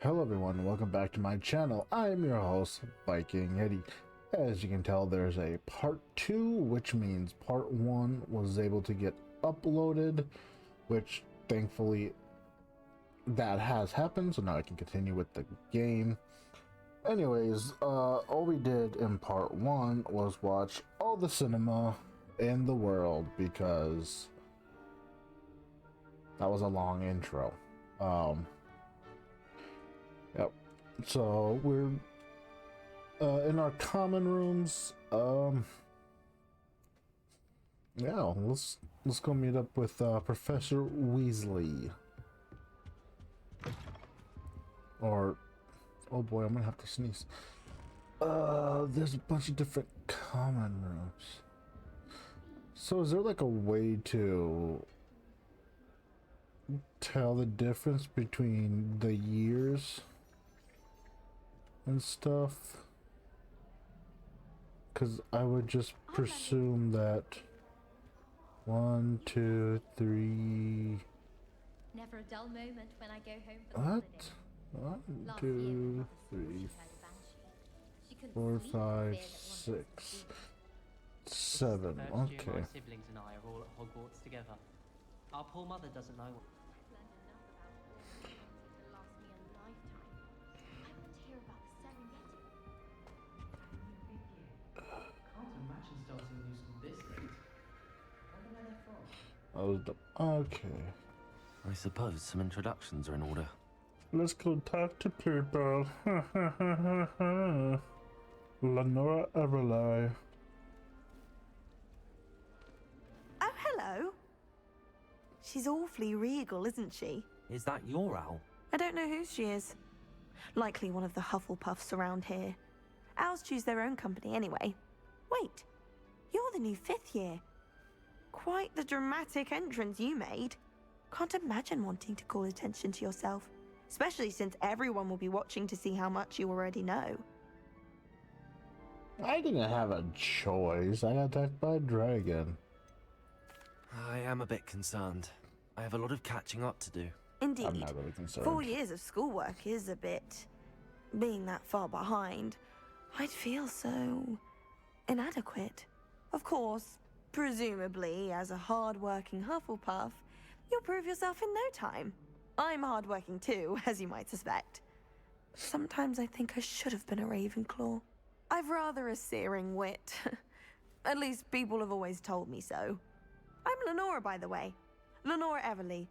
Hello everyone, welcome back to my channel. I am your host, Viking Eddie. As you can tell, there's a part 2, which means part 1 was able to get uploaded, which thankfully that has happened, so now I can continue with the game. Anyways, all we did in part 1 was watch all the cinema in the world, because that was a long intro. Yep. So we're in our common rooms. Yeah, let's go meet up with Professor Weasley. Or, oh boy, I'm gonna have to sneeze. There's a bunch of different common rooms. So is there like a way to tell the difference between the years and stuff? Because I would just presume that 1, 2, 3. Never a dull moment when I go home for the What? holiday. 1, 2, 3, 4, 5, 6, 7. Okay. My siblings and I are all at Hogwarts together. Our poor mother doesn't know. I've learned enough about Hogwarts to last me a lifetime. I want to hear about the Serengeti. Can't imagine starting a new school this late. I wonder where they're from. Okay. I suppose some introductions are in order. Let's go talk to people. Lenora Everly. Oh, hello. She's awfully regal, isn't she? Is that your owl? I don't know who she is. Likely one of the Hufflepuffs around here. Owls choose their own company anyway. Wait, you're the new 5th year. Quite the dramatic entrance you made. Can't imagine wanting to call attention to yourself, especially since everyone will be watching to see how much you already know. I didn't have a choice. I got attacked by a dragon. I am a bit concerned. I have a lot of catching up to do. Indeed. I'm not really concerned. 4 years of schoolwork is a bit... being that far behind, I'd feel so... inadequate. Of course, presumably, as a hard-working Hufflepuff, you'll prove yourself in no time. I'm hard-working too, as you might suspect. Sometimes I think I should have been a Ravenclaw. I've rather a searing wit. At least people have always told me so. I'm Lenora, by the way. Lenora Everly.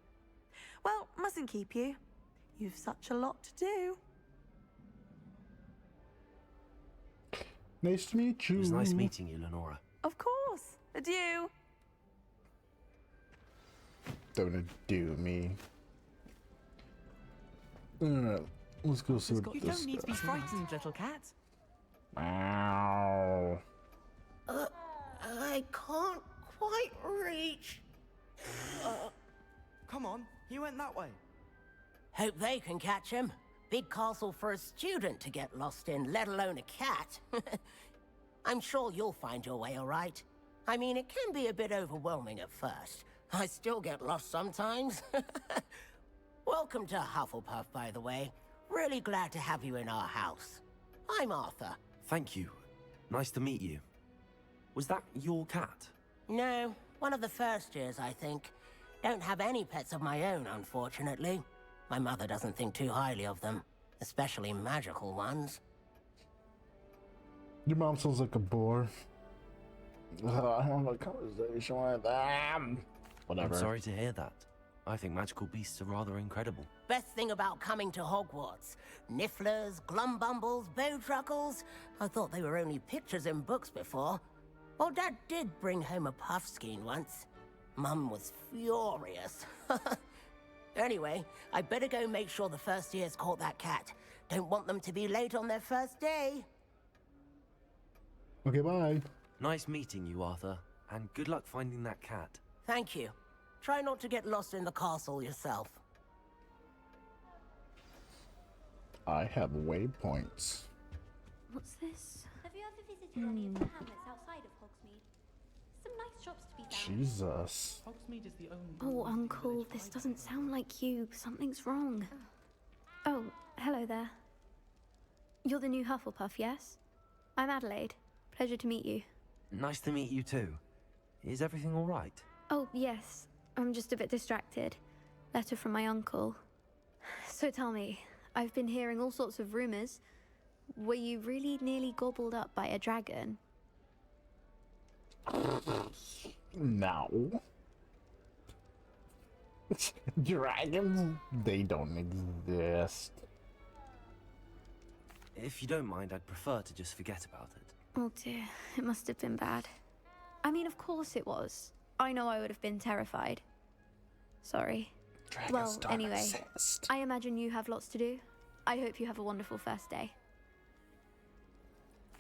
Well, mustn't keep you. You've such a lot to do. Nice to meet you. It was nice meeting you, Lenora. Of course. Adieu. Don't do me. Let's go see what You this don't need to be stuff. frightened, little cat. Meow. I can't quite reach. Come on, he went that way. Hope they can catch him. Big castle for a student to get lost in, let alone a cat. I'm sure you'll find your way all right. I mean, it can be a bit overwhelming at first. I still get lost sometimes. Welcome to Hufflepuff, by the way. Really glad to have you in our house. I'm Arthur. Thank you. Nice to meet you. Was that your cat? No, one of the first years, I think. Don't have any pets of my own, unfortunately. My mother doesn't think too highly of them, especially magical ones. Your mom sounds like a bore. I don't have a conversation with them. Whatever. I'm sorry to hear that. I think magical beasts are rather incredible. Best thing about coming to Hogwarts. Nifflers, glumbumbles, bowtruckles. I thought they were only pictures in books before. Well, Dad did bring home a puffskein once. Mum was furious. Anyway, I better go make sure the first years caught that cat. Don't want them to be late on their first day. Okay, bye. Nice meeting you, Arthur. And good luck finding that cat. Thank you. Try not to get lost in the castle yourself. I have waypoints. What's this? Have you ever visited any of the hamlets outside of Hogsmeade? Some nice shops to be found. Jesus. Hogsmeade is the only. Oh, Uncle, this doesn't sound like you. Something's wrong. Oh, Hello there. You're the new Hufflepuff, yes? I'm Adelaide. Pleasure to meet you. Nice to meet you too. Is everything all right? Oh, yes. I'm just a bit distracted. Letter from my uncle. So tell me, I've been hearing all sorts of rumors. Were you really nearly gobbled up by a dragon? No. Dragons? They don't exist. If you don't mind, I'd prefer to just forget about it. Oh dear, it must have been bad. I mean, of course it was. I know I would have been terrified. Sorry. Dragons Well, don't anyway, exist. I imagine you have lots to do. I hope you have a wonderful first day.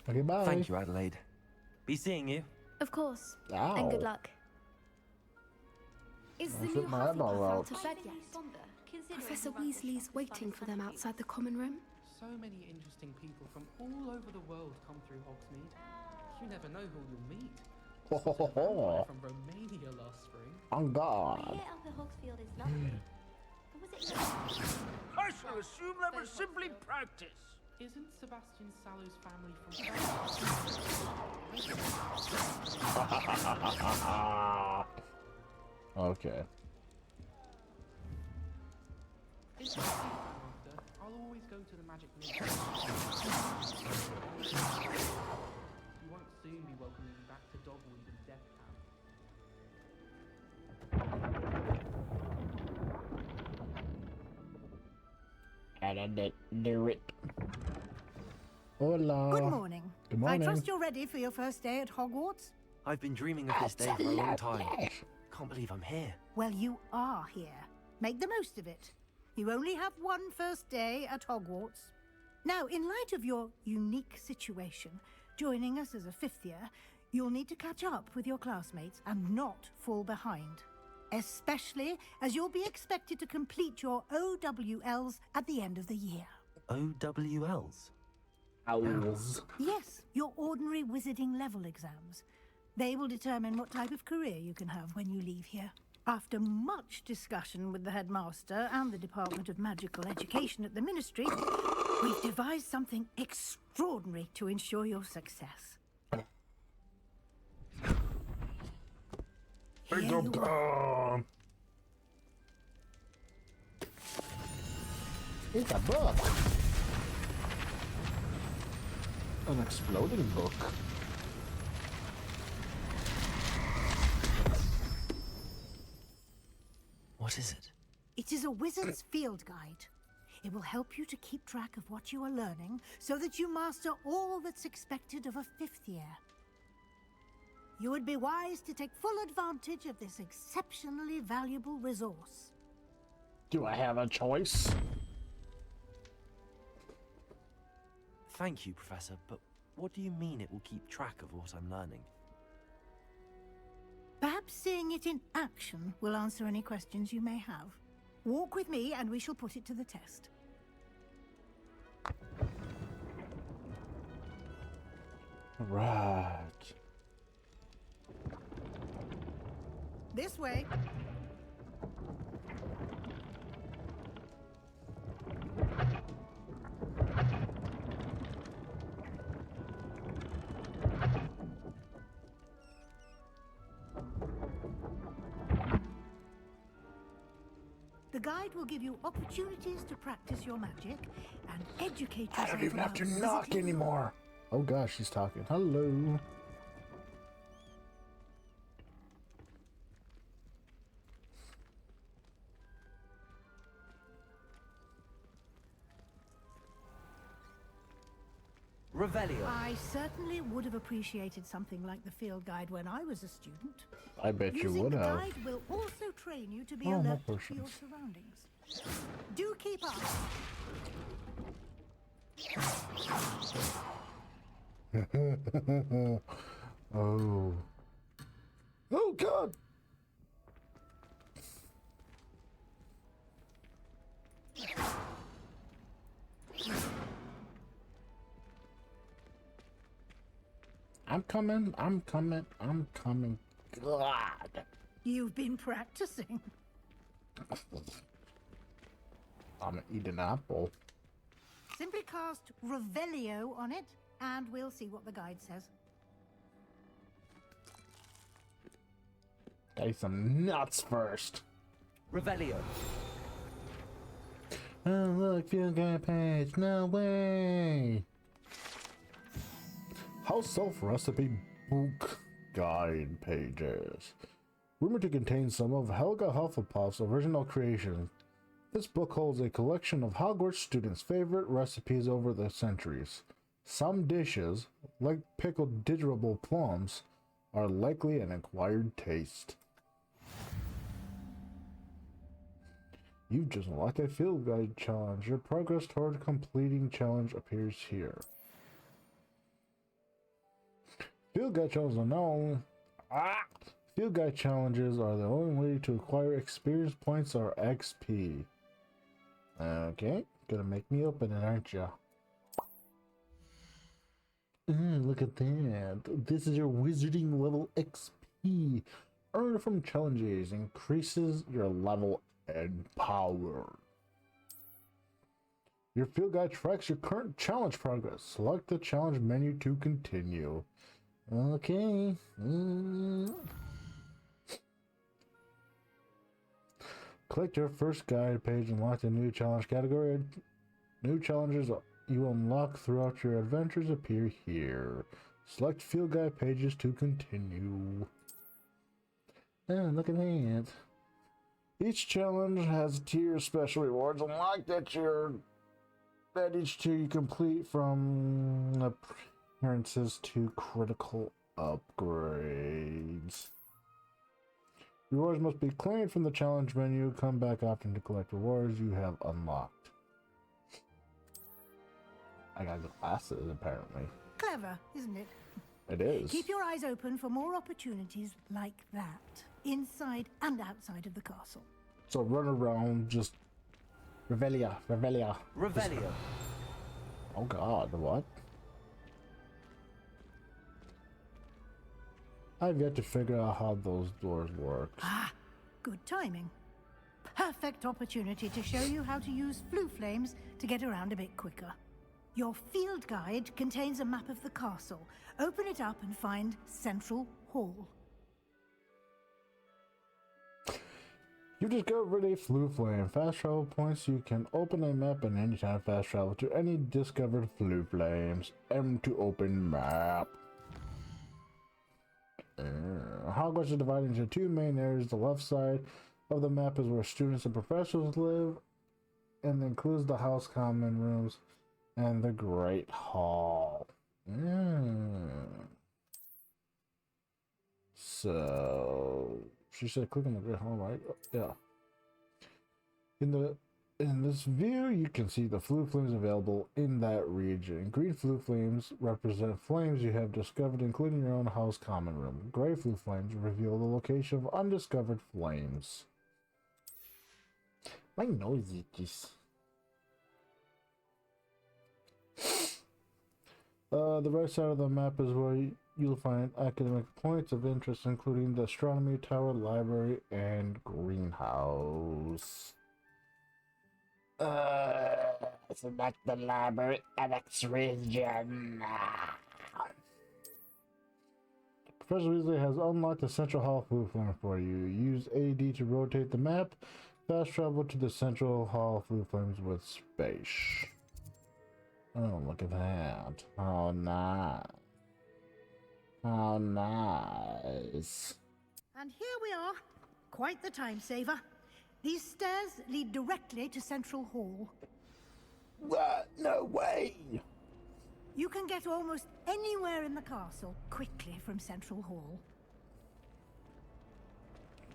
Okay, bye. Thank you, Adelaide. Be seeing you. Of course. Ow. And good luck. Is I the took new my eyeball Hufflepuff out. out of bed yet? Professor Weasley's waiting for them outside the common room. So many interesting people from all over the world come through Hogsmeade. You never know who you'll meet. Ho, ho, ho, ho. From Romania last spring. On I God. hear Upper Hogsfield is lovely. But was it I shall assume that was simply practice. Isn't Sebastian Sallow's family from Okay. If you're after, I'll always go to the Magic Museum. You won't soon be welcoming me back to Dogweed and Death Camp. And I did do it. Hola. Good morning. Good morning. I trust you're ready for your first day at Hogwarts? I've been dreaming of this day for a long time. Can't believe I'm here. Well, you are here. Make the most of it. You only have one first day at Hogwarts. Now, in light of your unique situation, joining us as a fifth year, you'll need to catch up with your classmates and not fall behind. Especially as you'll be expected to complete your OWLs at the end of the year. OWLs? Owls. Yes, your ordinary wizarding level exams. They will determine what type of career you can have when you leave here. After much discussion with the headmaster and the Department of Magical Education at the Ministry, we've devised something extraordinary to ensure your success. Here you are. It's a book. An exploding book. What is it? It is a wizard's field guide. It will help you to keep track of what you are learning so that you master all that's expected of a fifth year. You would be wise to take full advantage of this exceptionally valuable resource. Do I have a choice? Thank you, Professor, but what do you mean it will keep track of what I'm learning? Perhaps seeing it in action will answer any questions you may have. Walk with me and we shall put it to the test. Right. This way. The guide will give you opportunities to practice your magic and educate yourself. I don't even have to about knock visiting the anymore. Oh gosh, she's talking. Hello. Revelio. I certainly would have appreciated something like the field guide when I was a student. I bet you Using would the have. guide will also train you to be Oh, more alert to your potions. surroundings. Do keep up. Oh. Oh God. I'm coming. I'm coming. I'm coming. God. You've been practicing. I'm gonna eat an apple. Simply cast Revelio on it, and we'll see what the guide says. Take some nuts first. Revelio. Oh, look, field guide page. No way. House self-recipe book guide pages. Rumored to contain some of Helga Hufflepuff's original creations, this book holds a collection of Hogwarts students' favorite recipes over the centuries. Some dishes, like pickled dirigible plums, are likely an acquired taste. You've just unlocked a field guide challenge. Your progress toward completing challenge appears here. Field guide challenges are known. Field guide challenges are the only way to acquire experience points or XP. Okay, gonna make me open it, aren't ya? Look at that. This is your wizarding level XP. Earned from challenges increases your level and power. Your field guide tracks your current challenge progress. Select the challenge menu to continue. Okay. Click your first guide page and unlock a new challenge category. New challenges you unlock throughout your adventures appear here. Select field guide pages to continue. Look at that. Each challenge has a tier of special rewards unlocked that each tier you complete, from appearances to critical upgrades. Rewards must be claimed from the challenge menu. Come back often to collect rewards you have unlocked. I got glasses, apparently. Clever, isn't it? It is. Keep your eyes open for more opportunities like that, inside and outside of the castle. So run around, just... Revelio. Revelio. Oh god, what? I've yet to figure out how those doors work. Good timing. Perfect opportunity to show you how to use flue flames to get around a bit quicker. Your field guide contains a map of the castle. Open it up and find Central Hall. You discovered a flue flame. Fast travel points. You can open a map and anytime fast travel to any discovered flue flames. M to open map. Hogwarts is divided into two main areas. The left side of the map is where students and professors live, and includes the house common rooms and the Great Hall. So she said click on the Great Hall, right? Yeah. In this view, you can see the flue flames available in that region. Green flue flames represent flames you have discovered, including your own house common room. Gray flue flames reveal the location of undiscovered flames. My nose itches. The right side of the map is where you'll find academic points of interest, including the astronomy tower, library, and greenhouse. Select the library annex region. Professor Weasley has unlocked the Central Hall flue flame for you. Use AD to rotate the map. Fast travel to the Central Hall flue flames with space. Oh, look at that. How nice. How nice. And here we are. Quite the time saver. These stairs lead directly to Central Hall. What? No way! You can get almost anywhere in the castle quickly from Central Hall.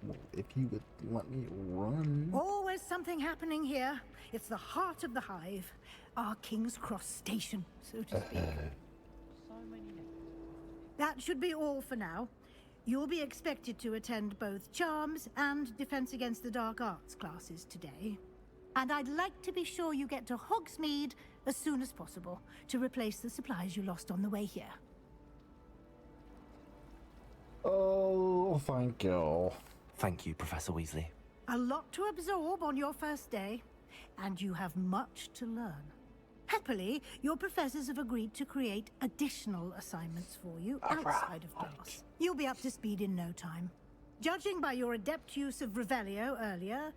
Well, if you would let me run. Always something happening here. It's the heart of the hive. Our King's Cross station, so to speak. That should be all for now. You'll be expected to attend both Charms and Defense Against the Dark Arts classes today. And I'd like to be sure you get to Hogsmeade as soon as possible to replace the supplies you lost on the way here. Oh, thank you. Thank you, Professor Weasley. A lot to absorb on your first day, and you have much to learn. Happily, your professors have agreed to create additional assignments for you outside of class. You'll be up to speed in no time. Judging by your adept use of Revelio earlier,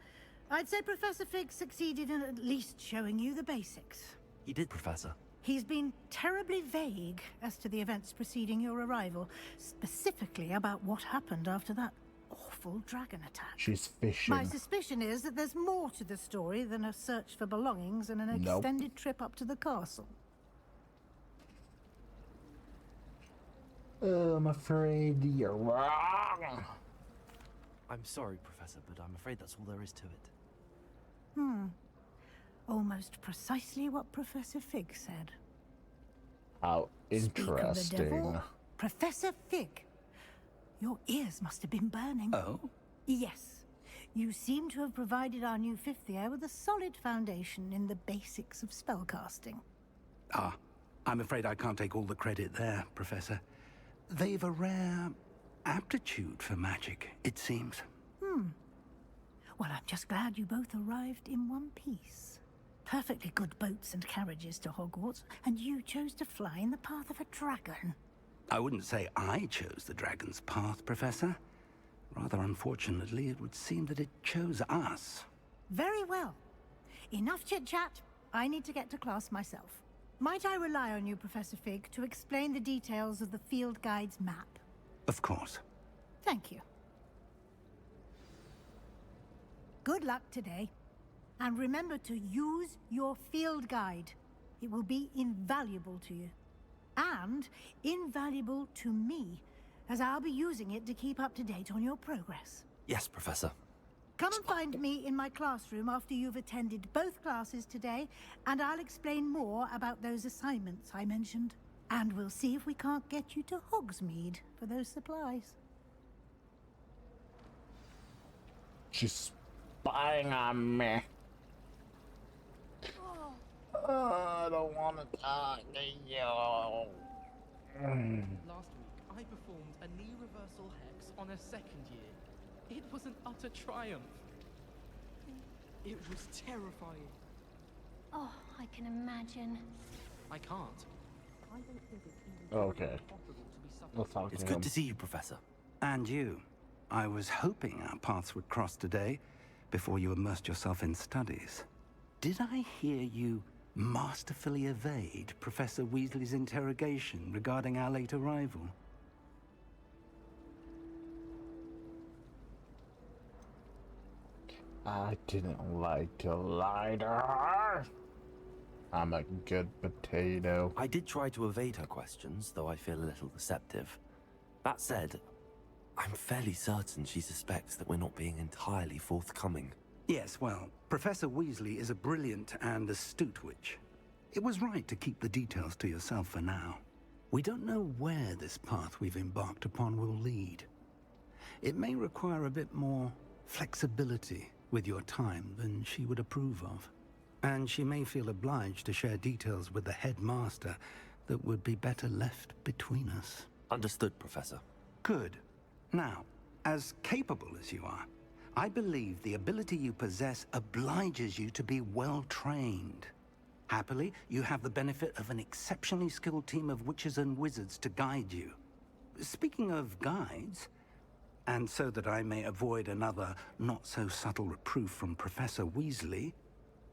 I'd say Professor Fig succeeded in at least showing you the basics. He did, Professor. He's been terribly vague as to the events preceding your arrival, specifically about what happened after that awful dragon attack. She's fishing. My suspicion is that there's more to the story than a search for belongings and an extended trip up to the castle. I'm afraid you're wrong. I'm sorry, Professor, but I'm afraid that's all there is to it. Almost precisely what Professor Fig said. How Speak of the interesting. devil, Professor Fig, your ears must have been burning. Oh? Yes. You seem to have provided our new fifth year with a solid foundation in the basics of spellcasting. Ah, I'm afraid I can't take all the credit there, Professor. They've a rare aptitude for magic, it seems. Well, I'm just glad you both arrived in one piece. Perfectly good boats and carriages to Hogwarts, and you chose to fly in the path of a dragon. I wouldn't say I chose the dragon's path, Professor. Rather unfortunately, it would seem that it chose us. Very well. Enough chit-chat. I need to get to class myself. Might I rely on you, Professor Fig, to explain the details of the field guide's map? Of course. Thank you. Good luck today. And remember to use your field guide. It will be invaluable to you. And invaluable to me, as I'll be using it to keep up to date on your progress. Yes, Professor. Come and find me in my classroom after you've attended both classes today, and I'll explain more about those assignments I mentioned. And we'll see if we can't get you to Hogsmeade for those supplies. She's spying on me. I don't want to talk to you. Last week, I performed a knee reversal hex on a second year. It was an utter triumph. It was terrifying. Oh, I can imagine. I can't. I don't think it's even Okay. possible to be suffering. Let's talk It's to good him. to see you, Professor. And you. I was hoping our paths would cross today before you immersed yourself in studies. Did I hear you masterfully evade Professor Weasley's interrogation regarding our late arrival? I didn't like to lie to her. I'm a good potato. I did try to evade her questions, though I feel a little deceptive. That said, I'm fairly certain she suspects that we're not being entirely forthcoming. Yes, well, Professor Weasley is a brilliant and astute witch. It was right to keep the details to yourself for now. We don't know where this path we've embarked upon will lead. It may require a bit more flexibility with your time than she would approve of. And she may feel obliged to share details with the headmaster that would be better left between us. Understood, Professor. Good. Now, as capable as you are, I believe the ability you possess obliges you to be well trained. Happily, you have the benefit of an exceptionally skilled team of witches and wizards to guide you. Speaking of guides, and so that I may avoid another not-so-subtle reproof from Professor Weasley,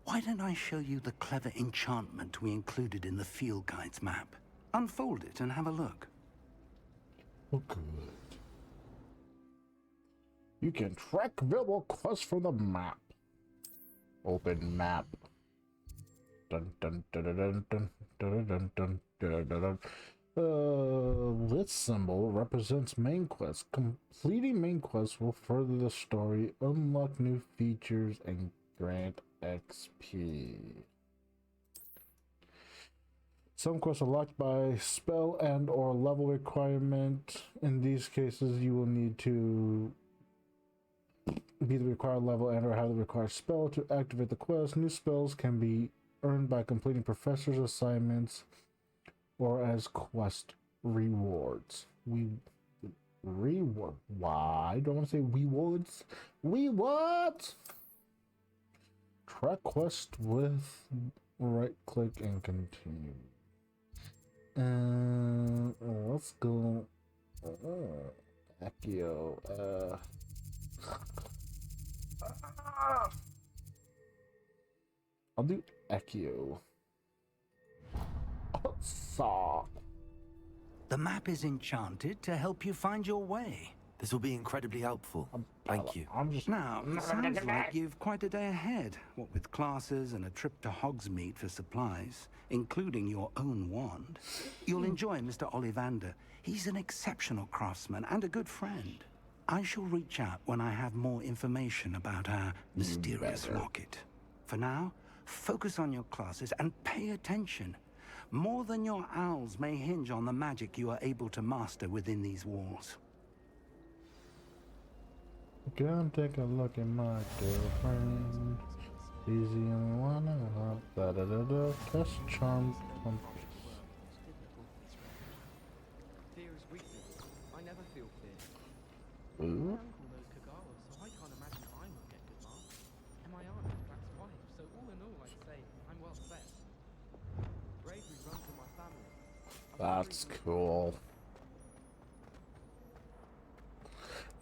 why don't I show you the clever enchantment we included in the field guide's map? Unfold it and have a look. Oh, good. You can track available quests from the map. Open map. Dun dun dun dun dun dun dun dun dun dun dun. This symbol represents main quest. Completing main quests will further the story, unlock new features, and grant XP. Some quests are locked by spell and or level requirement. In these cases, you will need to be the required level and or have the required spell to activate the quest. New spells can be earned by completing professor's assignments or as quest rewards. Reward. Why do I want to say rewards? Rewards. Track quest with right click and continue. And let's go. Accio. I'll do Accio. Saw. The map is enchanted to help you find your way. This will be incredibly helpful. Thank you. Now, it sounds like you've quite a day ahead, what with classes and a trip to Hogsmeade for supplies, including your own wand. You'll enjoy Mr. Ollivander. He's an exceptional craftsman and a good friend. I shall reach out when I have more information about our mysterious locket. For now, focus on your classes and pay attention. More than your owls may hinge on the magic you are able to master within these walls. Come take a look at my girlfriend. She's the only one I love. Da da da da. Test charm compass. Fear is weakness. I never feel fear. Ooh. My uncle knows Kagawa, so I can't imagine I won't get good marks. And my aunt is Black's wife, so all in all, I'd say I'm well set. Bravery runs in my family. That's cool.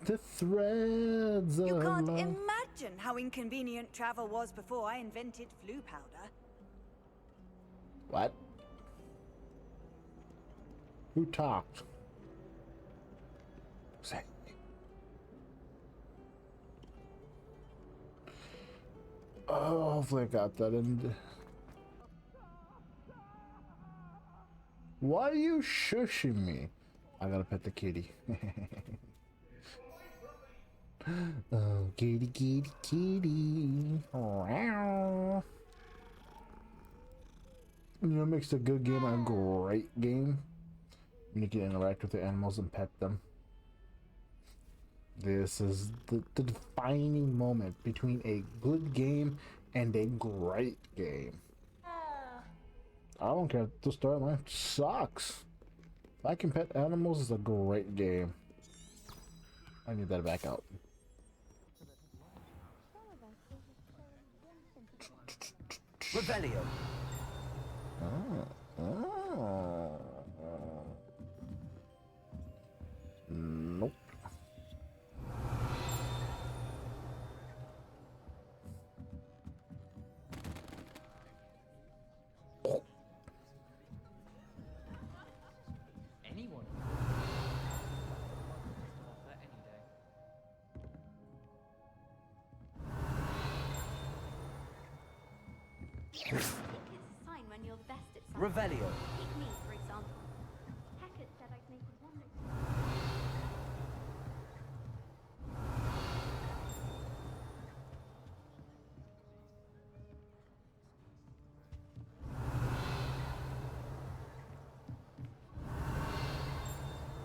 The threads You of can't love. imagine how inconvenient travel was before I invented flu powder. What? Who talked? Say. Oh, hopefully I got that in. Why are you shushing me? I gotta pet the kitty. Oh, kitty, kitty, kitty. Meow. You know what makes a good game a great game? When you can interact with the animals and pet them. This is the defining moment between a good game and a great game. I don't care. The storyline sucks. If I can pet animals, it's a great game. I need that back out. Revelio. Nope. Anyone? It's a sign when you're the best at something. Revelio. Take me, for example. Hackett said I'd make a wonderful.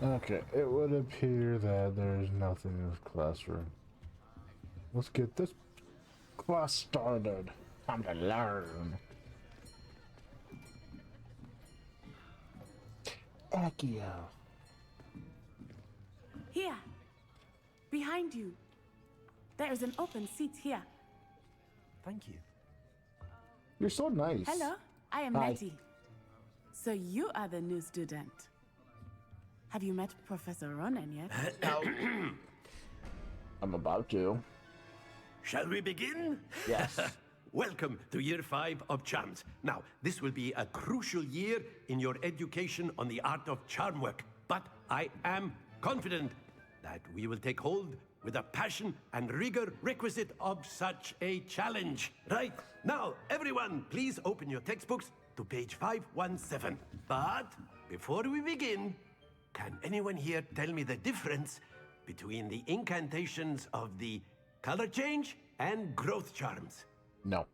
Okay, it would appear that there's nothing in this classroom. Let's get this class started. Time to learn. Accio. Here. Behind you. There is an open seat here. Thank you. You're so nice. Hello, I am Hi. Nettie. So you are the new student. Have you met Professor Ronan yet? I'm about to. Shall we begin? Yes. Welcome to Year 5 of Charms. Now, this will be a crucial year in your education on the art of charm work. But I am confident that we will take hold with the passion and rigor requisite of such a challenge. Right, now, everyone, please open your textbooks to page 517. But before we begin, can anyone here tell me the difference between the incantations of the color change and growth charms? No.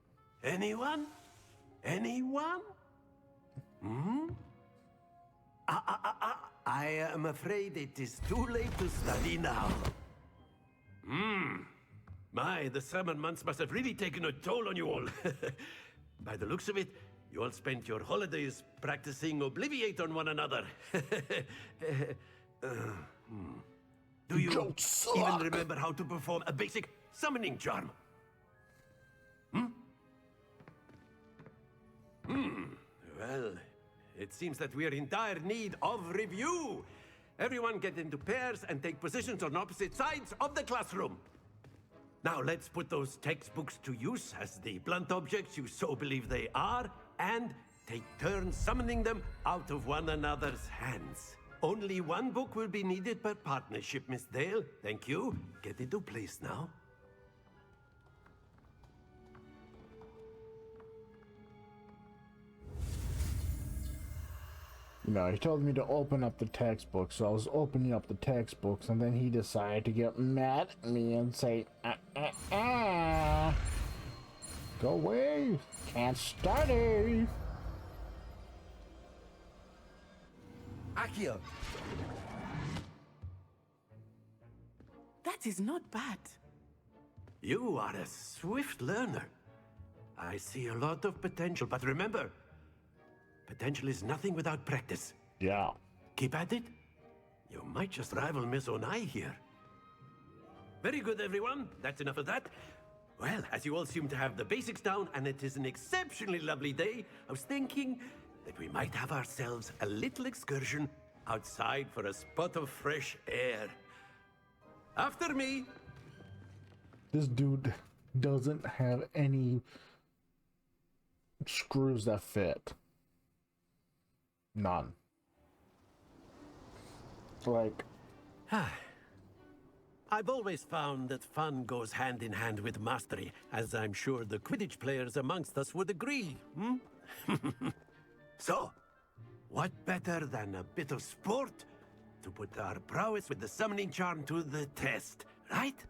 Anyone? Anyone? Hmm? I am afraid it is too late to study now. My, the summer months must have really taken a toll on you all. By the looks of it, you all spent your holidays practicing Obliviate on one another. Do you even remember how to perform a basic summoning charm? It seems that we are in dire need of review. Everyone get into pairs and take positions on opposite sides of the classroom. Now let's put those textbooks to use as the blunt objects you so believe they are, and take turns summoning them out of one another's hands. Only one book will be needed per partnership, Miss Dale. Thank you. Get into place now. You know, he told me to open up the textbook, so I was opening up the textbooks, and then he decided to get mad at me and say, go away, can't study. Accio! That is not bad. You are a swift learner. I see a lot of potential, but remember, potential is nothing without practice. Yeah. Keep at it. You might just rival Miss Onai here. Very good, everyone. That's enough of that. Well, as you all seem to have the basics down, and it is an exceptionally lovely day, I was thinking that we might have ourselves a little excursion outside for a spot of fresh air. After me. This dude doesn't have any screws that fit. None. Like, I've always found that fun goes hand in hand with mastery, as I'm sure the Quidditch players amongst us would agree. So, what better than a bit of sport to put our prowess with the summoning charm to the test, right?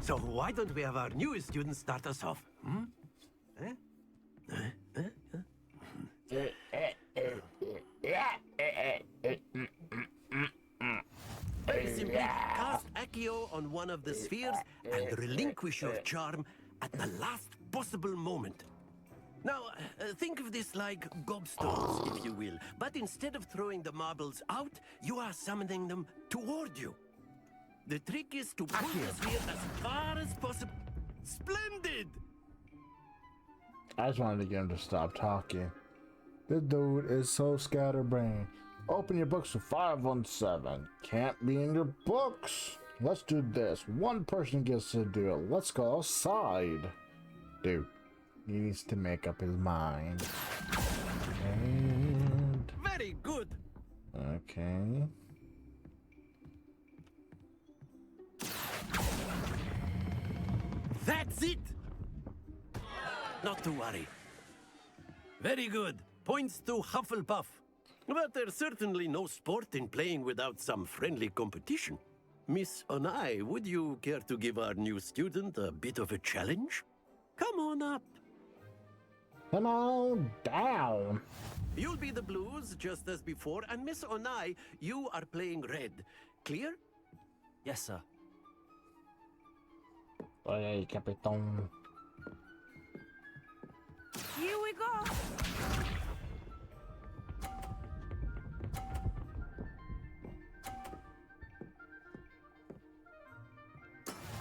So why don't we have our newest student start us off? Simply cast Accio on one of the spheres and relinquish your charm at the last possible moment. Now, think of this like gobstones, if you will. But instead of throwing the marbles out, you are summoning them toward you. The trick is to pull the sphere as far as possible. Splendid! I just wanted to get him to stop talking. This dude is so scatterbrained. Open your books to 517. Can't be in your books. Let's do this. One person gets to do it. Let's go outside. Dude, he needs to make up his mind. And... Very good. Okay. That's it! Not to worry. Very good. Points to Hufflepuff. But there's certainly no sport in playing without some friendly competition. Miss Onai, would you care to give our new student a bit of a challenge? Come on up. Come on down. You'll be the blues, just as before, and Miss Onai, you are playing red. Clear? Yes, sir. Hey, Capitan. Here we go.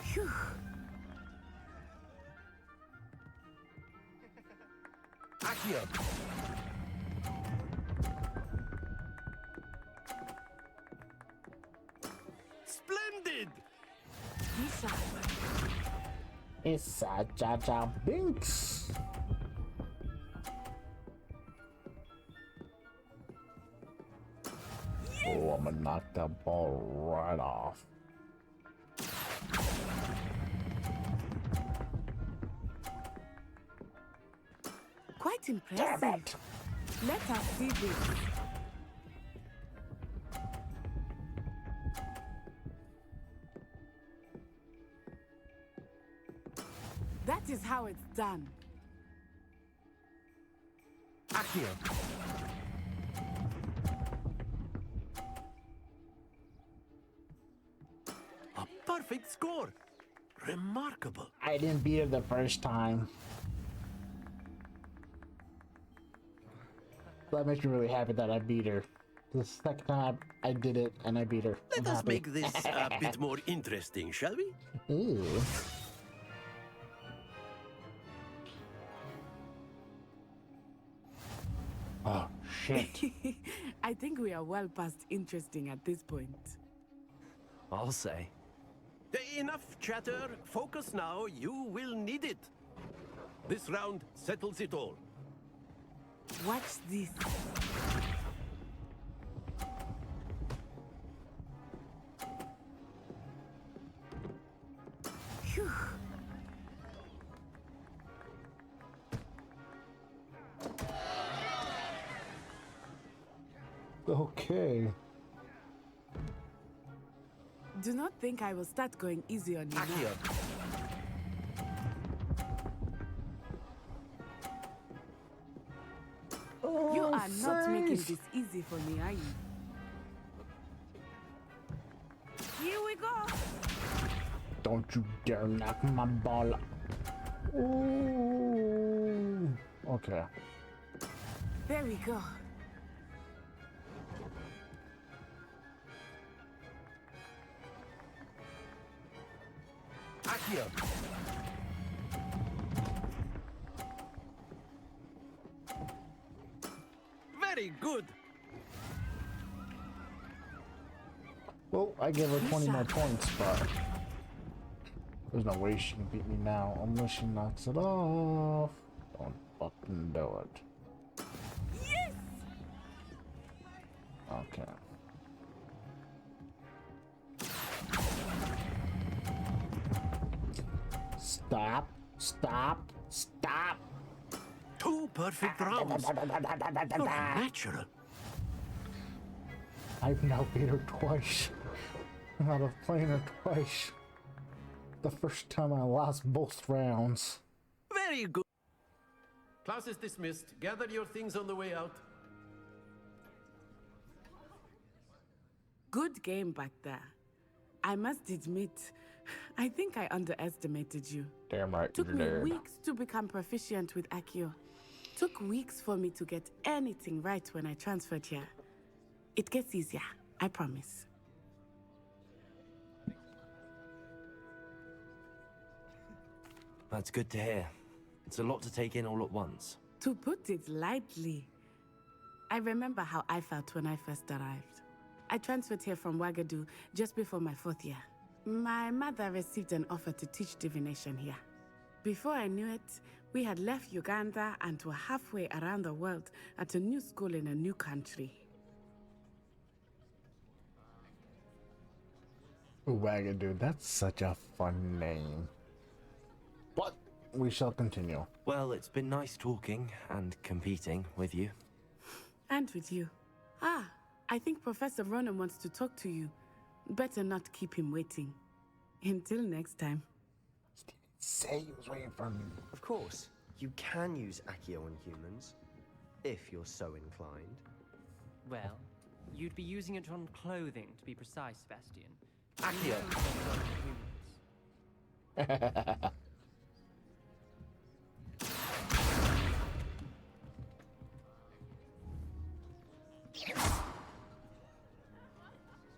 Phew. Accio. Splendid! It's a Jar Jar Binks. Oh, I'm gonna knock that ball right off. Quite impressive. Damn it. Let us see this. That is how it's done. Accio. A perfect score. Remarkable. I didn't beat her the first time. That makes me really happy that I beat her. The second time I did it and I beat her. Let us make this a bit more interesting, shall we? Ooh. Oh, shit. I think we are well past interesting at this point. I'll say. Enough chatter. Focus now. You will need it. This round settles it all. Watch this. Phew. Okay. Do not think I will start going easy on you now. Oh, You are not making this easy for me, are you? Here we go. Don't you dare knock my ball. Ooh. Okay. There we go. Accio. Very good. Well, I gave her 20 more points, but there's no way she can beat me now unless she knocks it off. Don't fucking do it. Yes! Okay. Stop. Stop. Stop. 2 perfect rounds. You're natural. I've now beat her twice. Out of playing her twice. The first time I lost both rounds. Very good. Class is dismissed. Gather your things on the way out. Good game back there. I must admit, I think I underestimated you. Damn right. Took you me did. weeks to become proficient with Accio. Took weeks for me to get anything right when I transferred here. It gets easier, I promise. That's good to hear. It's a lot to take in all at once. To put it lightly, I remember how I felt when I first arrived. I transferred here from Wagadu just before my 4th year. My mother received an offer to teach divination here. Before I knew it, we had left Uganda and were halfway around the world at a new school in a new country. Wagadu, that's such a fun name. But we shall continue. Well, it's been nice talking and competing with you. And with you. Ah, I think Professor Ronan wants to talk to you. Better not keep him waiting. Until next time. Say he was waiting for me. Of course, you can use Accio on humans, if you're so inclined. Well, you'd be using it on clothing, to be precise, Sebastian. Accio.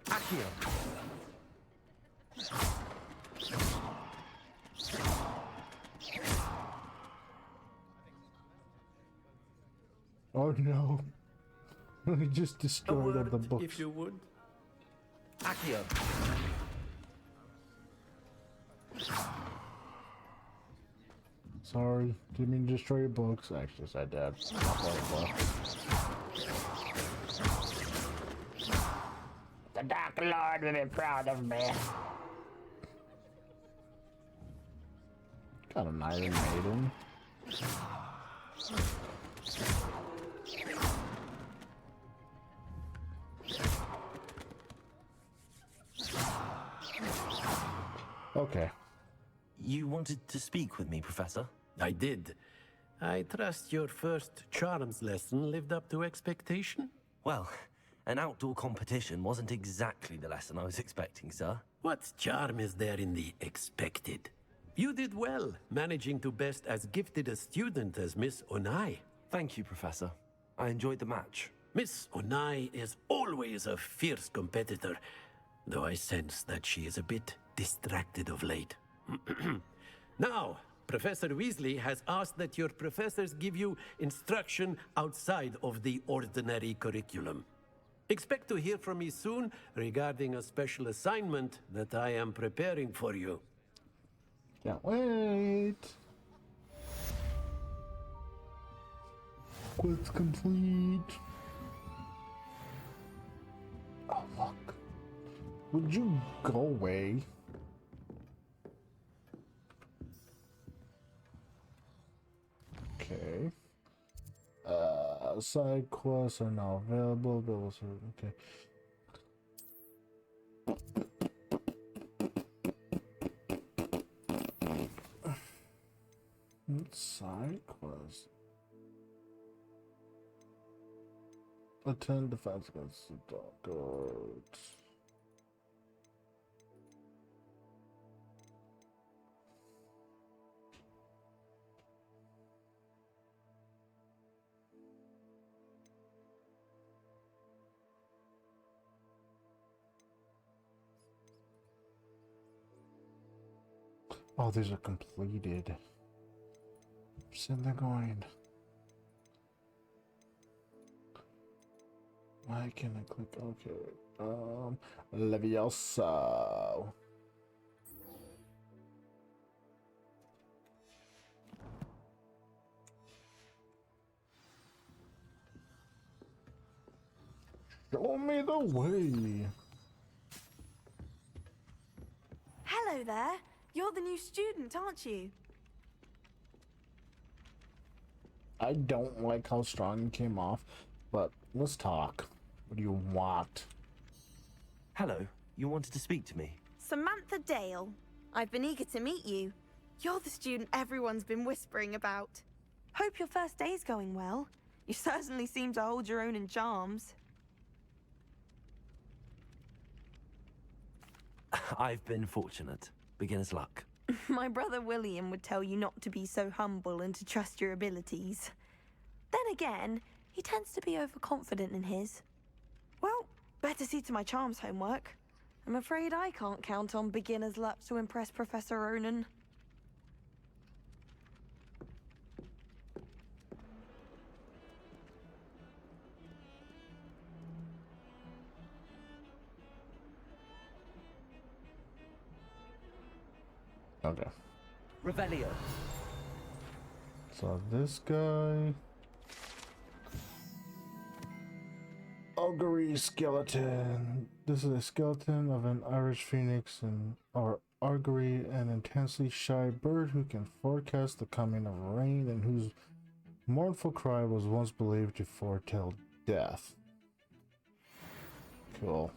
Accio. Oh no. We just destroyed all the books. If you would. Accio. Sorry, didn't mean to destroy your books. Actually, I did. The Dark Lord will be proud of me. Got an Iron Maiden. Okay. You wanted to speak with me, Professor? I did. I trust your first charms lesson lived up to expectation? Well, an outdoor competition wasn't exactly the lesson I was expecting, sir. What charm is there in the expected? You did well, managing to best as gifted a student as Miss Onai. Thank you, Professor. I enjoyed the match. Miss Onai is always a fierce competitor, though I sense that she is a bit distracted of late. Now, Professor Weasley has asked that your professors give you instruction outside of the ordinary curriculum. Expect to hear from me soon regarding a special assignment that I am preparing for you. Can't wait. Quest complete. Oh, look. Would you go away? Okay. Side quests are now available. Okay. Side quest. Attend defense against the dark guards. Oh, these are completed. Send the going. Why can't I click? Okay. Levioso. Show me the way. Hello there. You're the new student, aren't you? I don't like how strong you came off, but let's talk. What do you want? Hello, you wanted to speak to me? Samantha Dale. I've been eager to meet you. You're the student everyone's been whispering about. Hope your first day's going well. You certainly seem to hold your own in charms. I've been fortunate. Beginner's luck. My brother William would tell you not to be so humble and to trust your abilities. Then again, he tends to be overconfident in his. Well, better see to my charms homework. I'm afraid I can't count on beginner's luck to impress Professor Ronan. Okay. Revelio. So this guy. Augury skeleton. This is a skeleton of an Irish phoenix or augury, an intensely shy bird who can forecast the coming of rain and whose mournful cry was once believed to foretell death. Cool.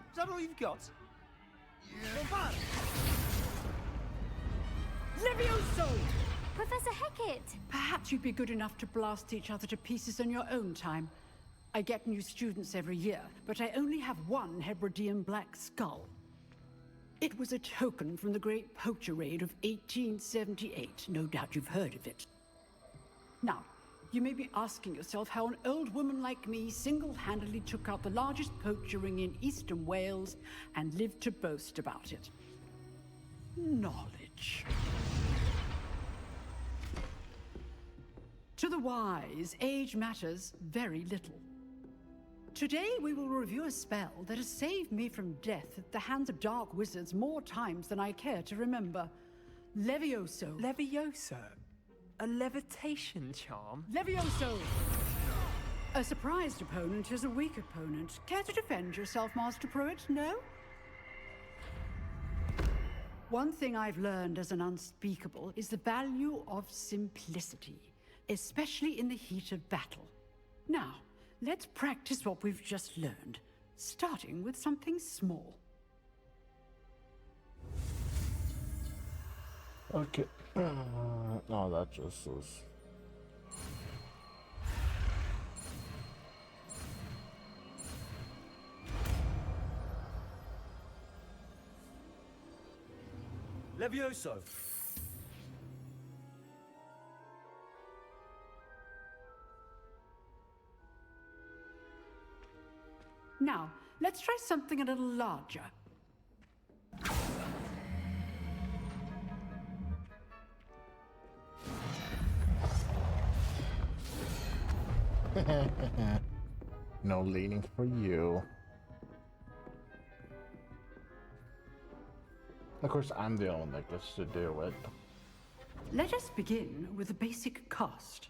Is that all you've got? Levioso! Professor Hecat! Perhaps you'd be good enough to blast each other to pieces in your own time. I get new students every year, but I only have one Hebridean black skull. It was a token from the Great Poacher Raid of 1878. No doubt you've heard of it. Now, you may be asking yourself how an old woman like me single-handedly took out the largest poacher ring in eastern Wales and lived to boast about it. Knowledge. To the wise, age matters very little. Today we will review a spell that has saved me from death at the hands of dark wizards more times than I care to remember. Levioso. Levioso? A levitation charm? Levioso! A surprised opponent is a weak opponent. Care to defend yourself, Master Pruitt? No? One thing I've learned as an unspeakable is the value of simplicity, especially in the heat of battle. Now, let's practice what we've just learned, starting with something small. Okay. Oh, that just was. Levioso! Now, let's try something a little larger. No leaning for you. Of course, I'm the only one that gets to do it. Let us begin with the basic cast.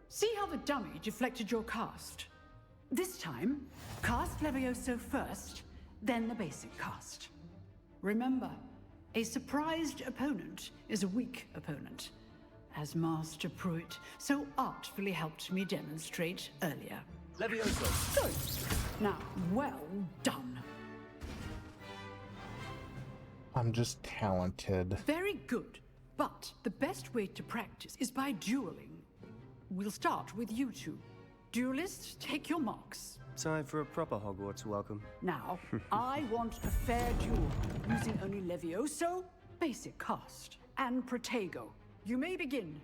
See how the dummy deflected your cast? This time, cast Levioso first, then the basic cast. Remember, a surprised opponent is a weak opponent, as Master Pruitt so artfully helped me demonstrate earlier. Levioso! Good. Now, well done. I'm just talented. Very good. But the best way to practice is by dueling. We'll start with you two. Duelists, take your marks. Time for a proper Hogwarts welcome. Now, I want a fair duel, using only Levioso, basic cast, and Protego. You may begin.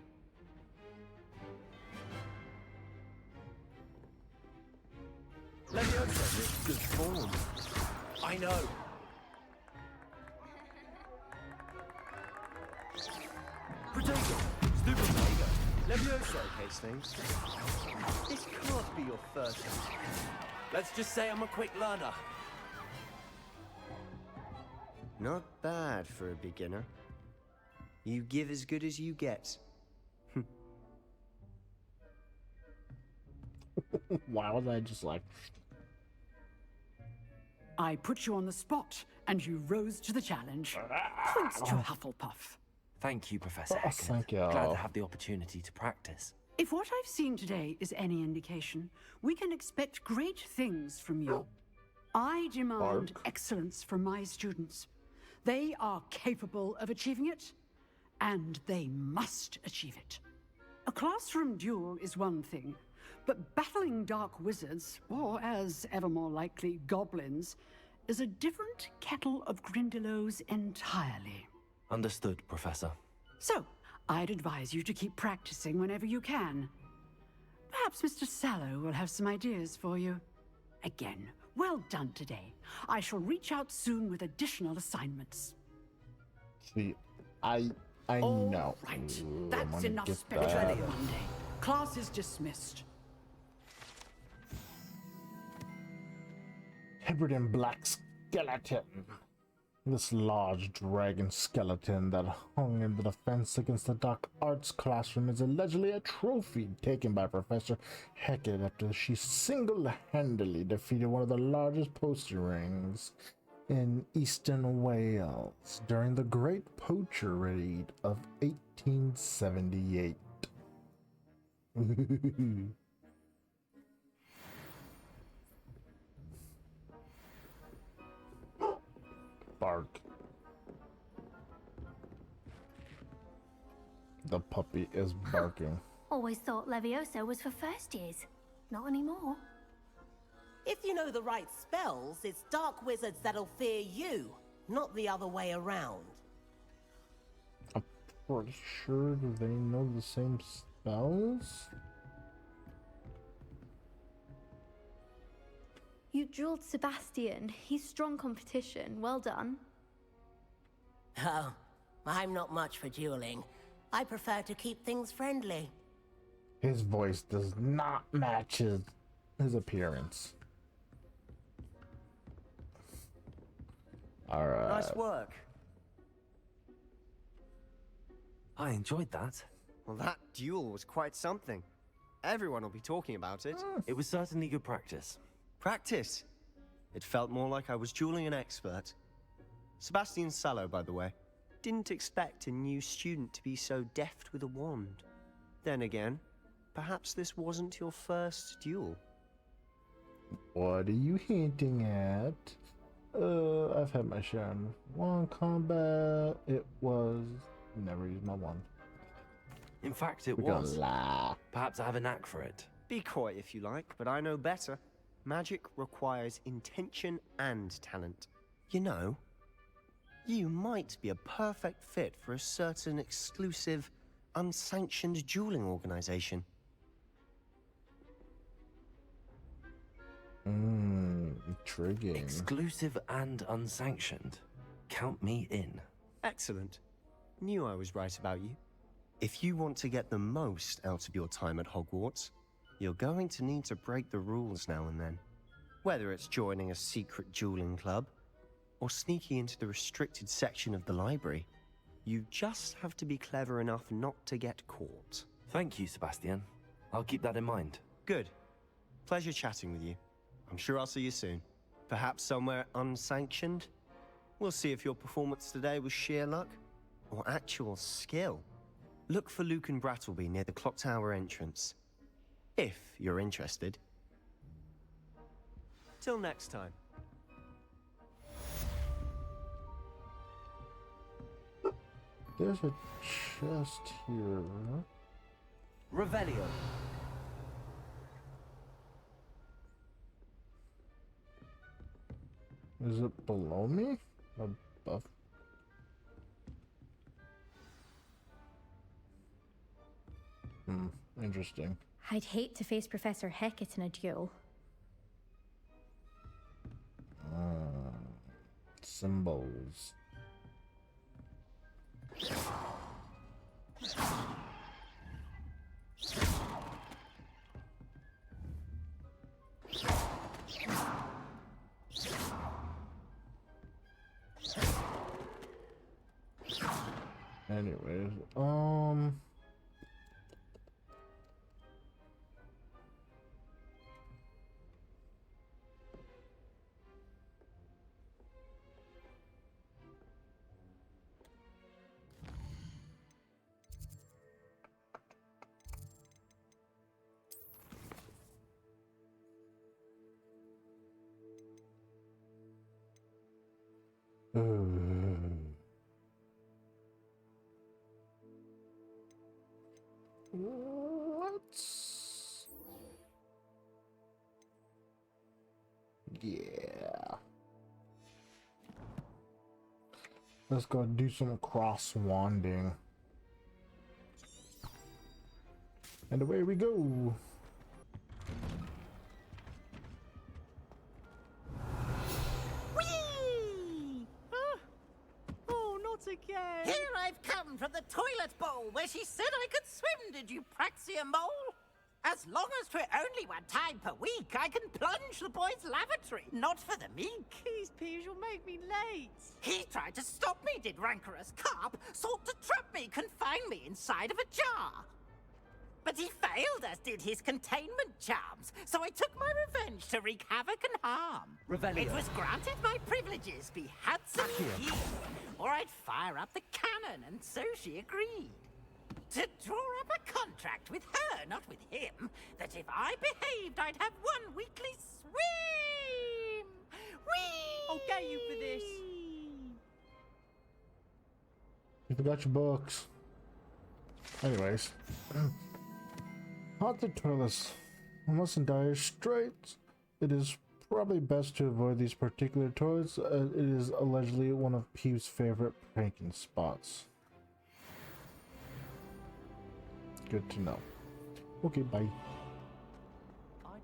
Levioso is good form. I know. Protego! Stupid Protego! Levioso case things. This can't be your first time. Let's just say I'm a quick learner. Not bad for a beginner. You give as good as you get. Why was I just like... I put you on the spot, and you rose to the challenge. Points to Hufflepuff. Thank you, Professor Oh, Hecat. thank you. Glad to have the opportunity to practice. If what I've seen today is any indication, we can expect great things from you. I demand excellence from my students. They are capable of achieving it, and they must achieve it. A classroom duel is one thing, but battling dark wizards, or as ever more likely, goblins, is a different kettle of Grindylows entirely. Understood, Professor. So, I'd advise you to keep practicing whenever you can. Perhaps Mr. Sallow will have some ideas for you. Again, well done today. I shall reach out soon with additional assignments. See, I know. Right, Ooh, that's enough speculating Monday. Class is dismissed. Covered in black skeleton. This large dragon skeleton that hung in the fence against the dark arts classroom is allegedly a trophy taken by Professor Hecat after she single-handedly defeated one of the largest poacher rings in Eastern Wales during the Great Poacher Raid of 1878. Bark. The puppy is barking. Always thought Levioso was for first years. Not anymore. If you know the right spells, it's dark wizards that'll fear you, not the other way around. I'm pretty sure they know the same spells? You dueled Sebastian. He's strong competition. Well done. Oh, I'm not much for dueling. I prefer to keep things friendly. His voice does not match his appearance. Alright. Nice work. I enjoyed that. Well, that duel was quite something. Everyone will be talking about it. It was certainly good practice. Practice? It felt more like I was dueling an expert. Sebastian Sallow, by the way. Didn't expect a new student to be so deft with a wand. Then again, perhaps this wasn't your first duel. What are you hinting at? I've had my share in one combat. It was never used my one. In fact, it We got was. la. Perhaps I have a knack for it. Be coy if you like, but I know better. Magic requires intention and talent. You know, you might be a perfect fit for a certain exclusive, unsanctioned dueling organization. Intriguing. Exclusive and unsanctioned. Count me in. Excellent. Knew I was right about you. If you want to get the most out of your time at Hogwarts, you're going to need to break the rules now and then. Whether it's joining a secret dueling club, or sneaking into the restricted section of the library, you just have to be clever enough not to get caught. Thank you, Sebastian. I'll keep that in mind. Good. Pleasure chatting with you. I'm sure I'll see you soon. Perhaps somewhere unsanctioned? We'll see if your performance today was sheer luck, or actual skill. Look for Luke and Brattleby near the clock tower entrance. If you're interested. Till next time. There's a chest here. Revelio. Is it below me? Above? Interesting. I'd hate to face Professor Hecat in a duel. Symbols. Anyways, yeah. Let's go do some cross-wanding. And away we go. Whee! Oh, not again. Here I've come from the toilet bowl where she said I could swim, did you praxia mole? As long as 'twere only one time per week, I can plunge the boy's lavatory, not for the meek. These peas will make me late. He tried to stop me, did rancorous carp, sought to trap me, confine me inside of a jar. But he failed, as did his containment charms, so I took my revenge to wreak havoc and harm. Revelio. It was granted my privileges be handsome here, or I'd fire up the cannon, and so she agreed. To draw up a contract with her, not with him, that if I behaved, I'd have one weekly swim! Whee! I'll get you for this. You forgot your books. Anyways. Haunted toilets. Unless in dire straits, it is probably best to avoid these particular toilets. It is allegedly one of Peeve's favorite pranking spots. Good to know. Okay, bye. I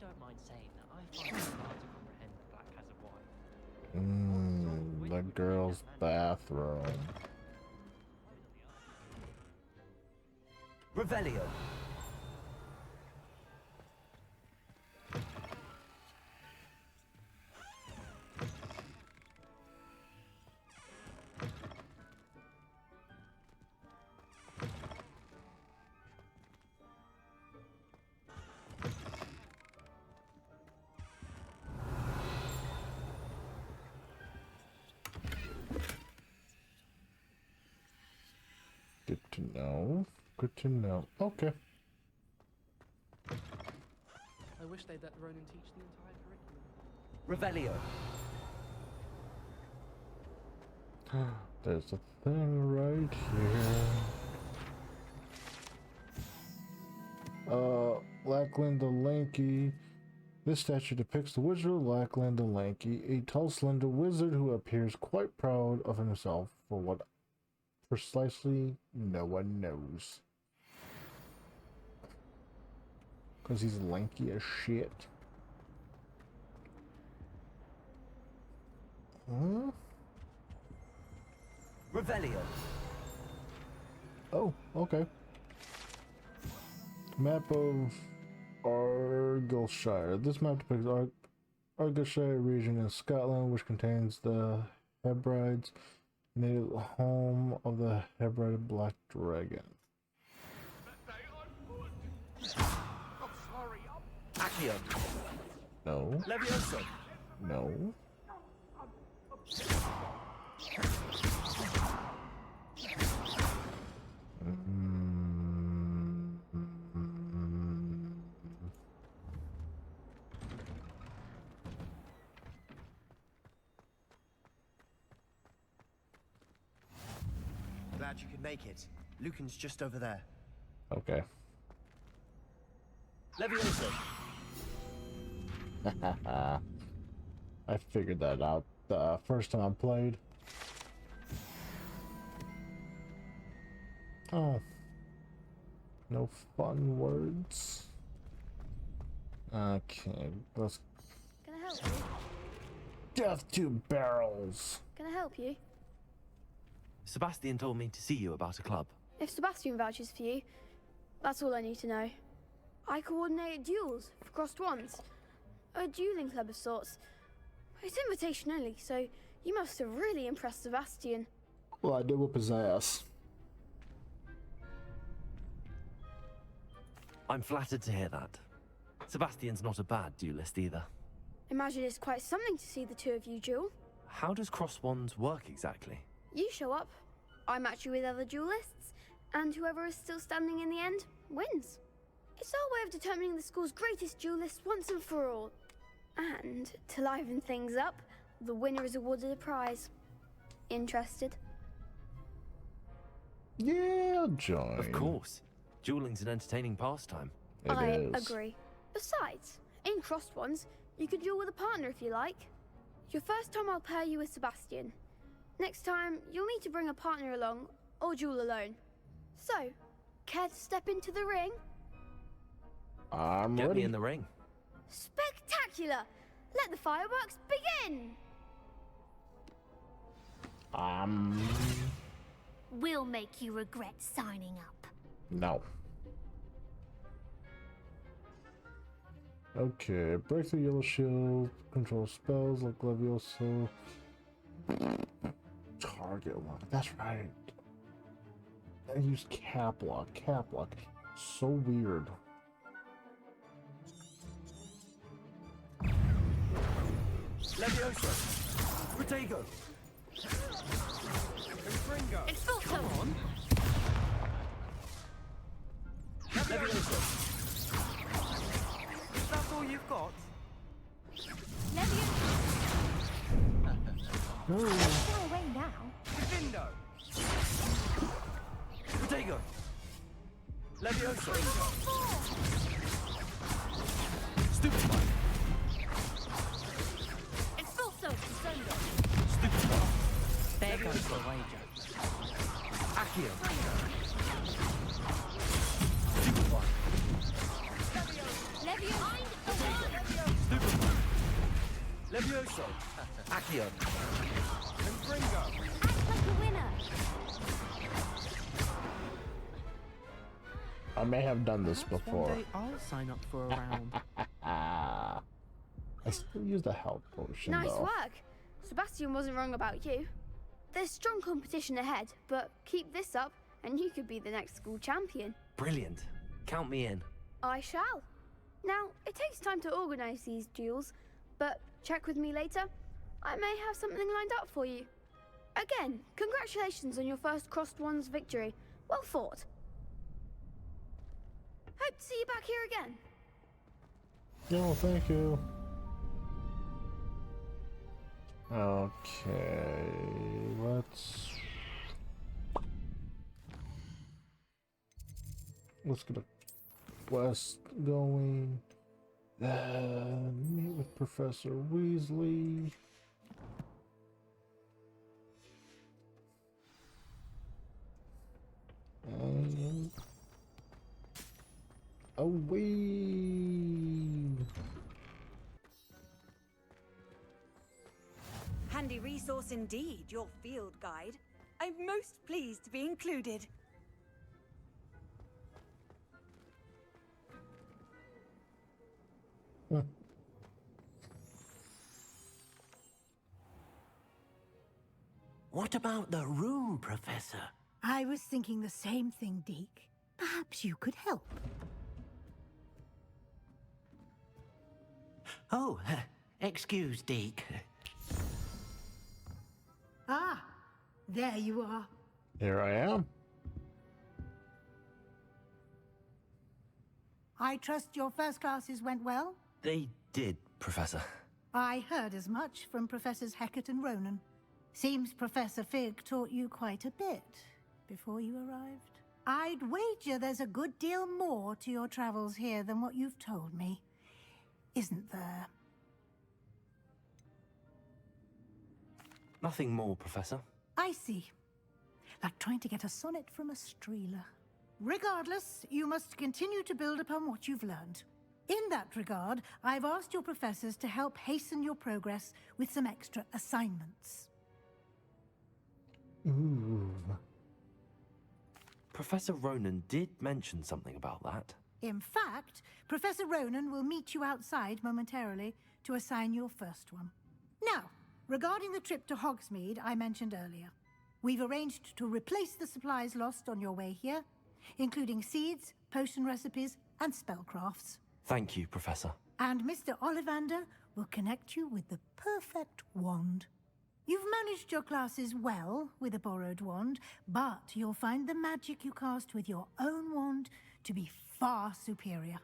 don't mind saying that I find it hard to comprehend that Black has a wife. The girls' bathroom. Revelio. Good to know. Good to know. Okay. I wish they'd let Ronan teach the entire curriculum. Revelio. There's a thing right here. Lackland the Lanky. This statue depicts the wizard Lackland the Lanky, a tall, slender wizard who appears quite proud of himself for what precisely no one knows. Because he's lanky as shit. Huh? Revelio. Oh, okay. Map of Argyllshire. This map depicts Argyllshire region in Scotland, which contains the Hebrides, native home of the Hebride Black Dragon. Accio. No. Levioso. No. Glad you could make it. Lucan's just over there. Okay. Levioso. I figured that out the first time I played. Oh. No fun words. Okay, let's... Can I help you? Death to barrels! Can I help you? Sebastian told me to see you about a club. If Sebastian vouches for you, that's all I need to know. I coordinate duels for crossed wands. A dueling club of sorts. It's invitation only, so you must have really impressed Sebastian. Well, I did whip his ass. I'm flattered to hear that. Sebastian's not a bad duelist either. Imagine it's quite something to see the two of you duel. How does cross wands work exactly? You show up, I match you with other duelists, and whoever is still standing in the end wins. It's our way of determining the school's greatest duelist once and for all. And to liven things up, the winner is awarded a prize. Interested? Yeah, I'll join. Of course. Dueling's an entertaining pastime. I agree. Besides, in crossed ones, you could duel with a partner if you like. Your first time I'll pair you with Sebastian. Next time, you'll need to bring a partner along, or duel alone. So, care to step into the ring? I'm Get ready. me in the ring. Spectacular! Let the fireworks begin! We'll make you regret signing up. No. Okay, break the yellow shield, control spells like Levioso. Target lock, that's right. I use cap lock. So weird. Levioso. Protego. Confringo. Come on. Levioso. Is that all you've got? Go away now. Divindo. Protego. Levioso. Stupefy. There goes the wager. Accio. Levioso. Accio. Confringo. Act like a winner. I may have done this before. One day I'll sign up for a round. I still use the health potion Nice though. work! Sebastian wasn't wrong about you. There's strong competition ahead, but keep this up and you could be the next school champion. Brilliant. Count me in. I shall. Now, it takes time to organise these duels, but check with me later. I may have something lined up for you. Again, congratulations on your first crossed wands victory. Well fought. Hope to see you back here again. No, thank you. Okay, let's get a quest going. Meet with Professor Weasley. And away. Handy resource indeed, your field guide. I'm most pleased to be included. What about the room, Professor? I was thinking the same thing, Deke. Perhaps you could help. Oh, excuse, Deke. Ah, there you are. Here I am. I trust your first classes went well? They did, Professor. I heard as much from Professors Hecat and Ronan. Seems Professor Fig taught you quite a bit before you arrived. I'd wager there's a good deal more to your travels here than what you've told me. Isn't there? Nothing more, Professor. I see. Like trying to get a sonnet from a streeler. Regardless, you must continue to build upon what you've learned. In that regard, I've asked your professors to help hasten your progress with some extra assignments. Ooh. Professor Ronan did mention something about that. In fact, Professor Ronan will meet you outside momentarily to assign your first one. Now, regarding the trip to Hogsmeade I mentioned earlier, we've arranged to replace the supplies lost on your way here, including seeds, potion recipes, and spellcrafts. Thank you, Professor. And Mr. Ollivander will connect you with the perfect wand. You've managed your classes well with a borrowed wand, but you'll find the magic you cast with your own wand to be far superior.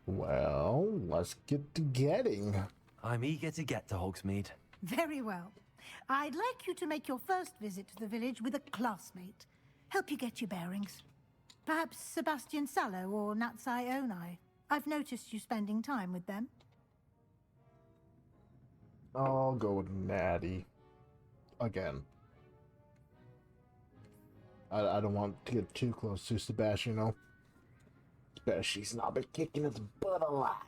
Well, let's get to getting. I'm eager to get to Hogsmeade. Very well. I'd like you to make your first visit to the village with a classmate. Help you get your bearings. Perhaps Sebastian Sallow or Natsai Onai. I've noticed you spending time with them. I'll go with Natty. Again. I don't want to get too close to Sebastian, you know. Especially she's not been kicking his butt a lot.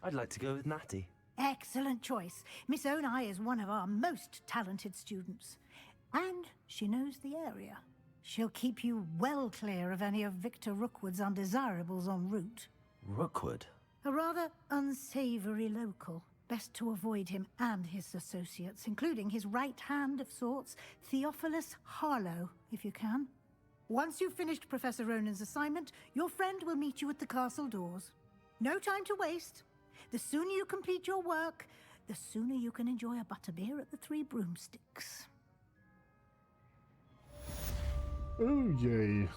I'd like to go with Natty. Excellent choice. Miss Onai is one of our most talented students. And she knows the area. She'll keep you well clear of any of Victor Rookwood's undesirables en route. Rookwood? A rather unsavory local. Best to avoid him and his associates, including his right hand of sorts, Theophilus Harlow, if you can. Once you've finished Professor Ronan's assignment, your friend will meet you at the castle doors. No time to waste. The sooner you complete your work, the sooner you can enjoy a butterbeer at the Three Broomsticks. Oh, yay.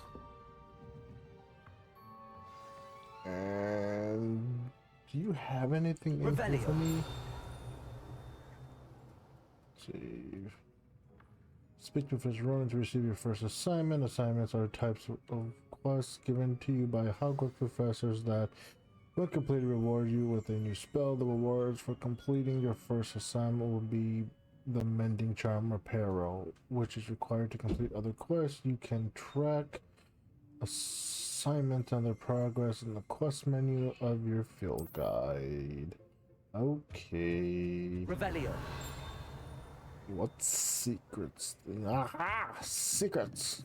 And do you have anything in here for me? Let's see. Speak to Professor Ronan to receive your first assignment. Assignments are types of quests given to you by Hogwarts professors that, when completed, reward you with a new spell. The rewards for completing your first assignment will be the Mending Charm Reparo, which is required to complete other quests. You can track assignments and their progress in the quest menu of your field guide. Okay. Revelio. What secrets? Aha! Secrets!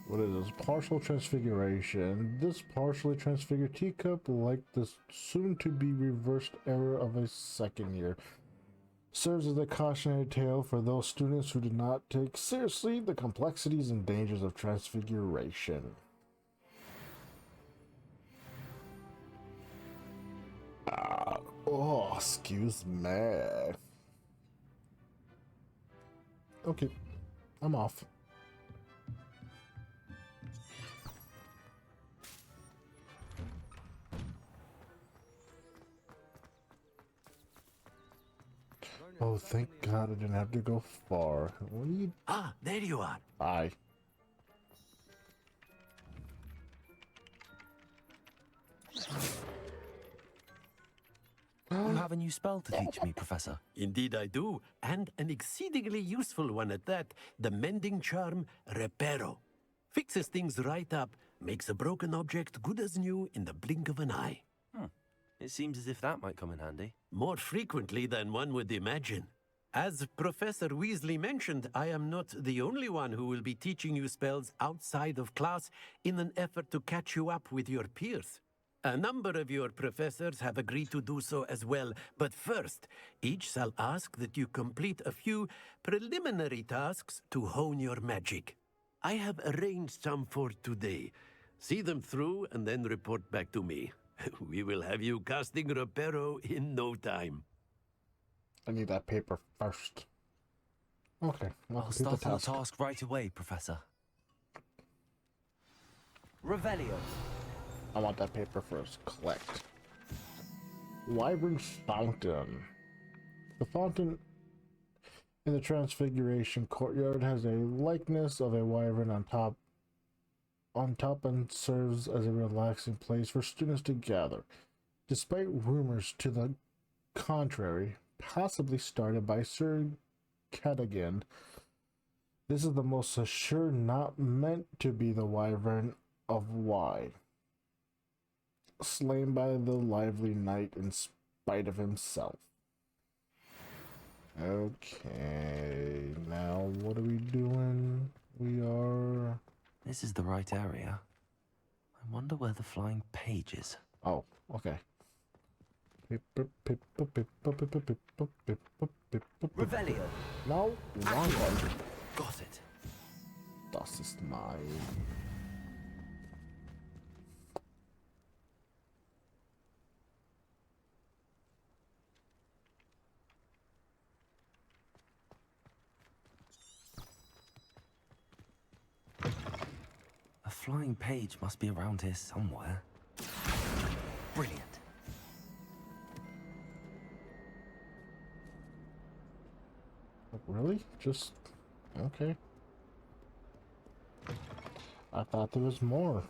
What is this? Partial transfiguration. This partially transfigured teacup, like the soon-to-be reversed error of a second year, serves as a cautionary tale for those students who do not take seriously the complexities and dangers of transfiguration. Oh, excuse me. Okay, I'm off. Oh, thank God I didn't have to go far. What are you? Ah, there you are. Hi. You have a new spell to teach me, Professor. Indeed I do, and an exceedingly useful one at that. The mending charm, Reparo. Fixes things right up, makes a broken object good as new in the blink of an eye. It seems as if that might come in handy. More frequently than one would imagine. As Professor Weasley mentioned, I am not the only one who will be teaching you spells outside of class in an effort to catch you up with your peers. A number of your professors have agreed to do so as well, but first, each shall ask that you complete a few preliminary tasks to hone your magic. I have arranged some for today. See them through and then report back to me. We will have you casting Reparo in no time. I need that paper first. Okay, I'll start on the task right away, Professor. Revelio. I want that paper first. Collect. Wyvern Fountain. The fountain in the Transfiguration Courtyard has a likeness of a wyvern on top and serves as a relaxing place for students to gather. Despite rumors to the contrary, possibly started by Sir Cadogan, this is the most assured not meant to be the wyvern of Y, slain by the lively knight in spite of himself. Okay, now what are we doing? We are... This is the right area. I wonder where the flying page is. Oh, okay. Revelio. No, wrong one. Got it. Das ist mine. A flying page must be around here somewhere. Brilliant. Really? Just... okay. I thought there was more.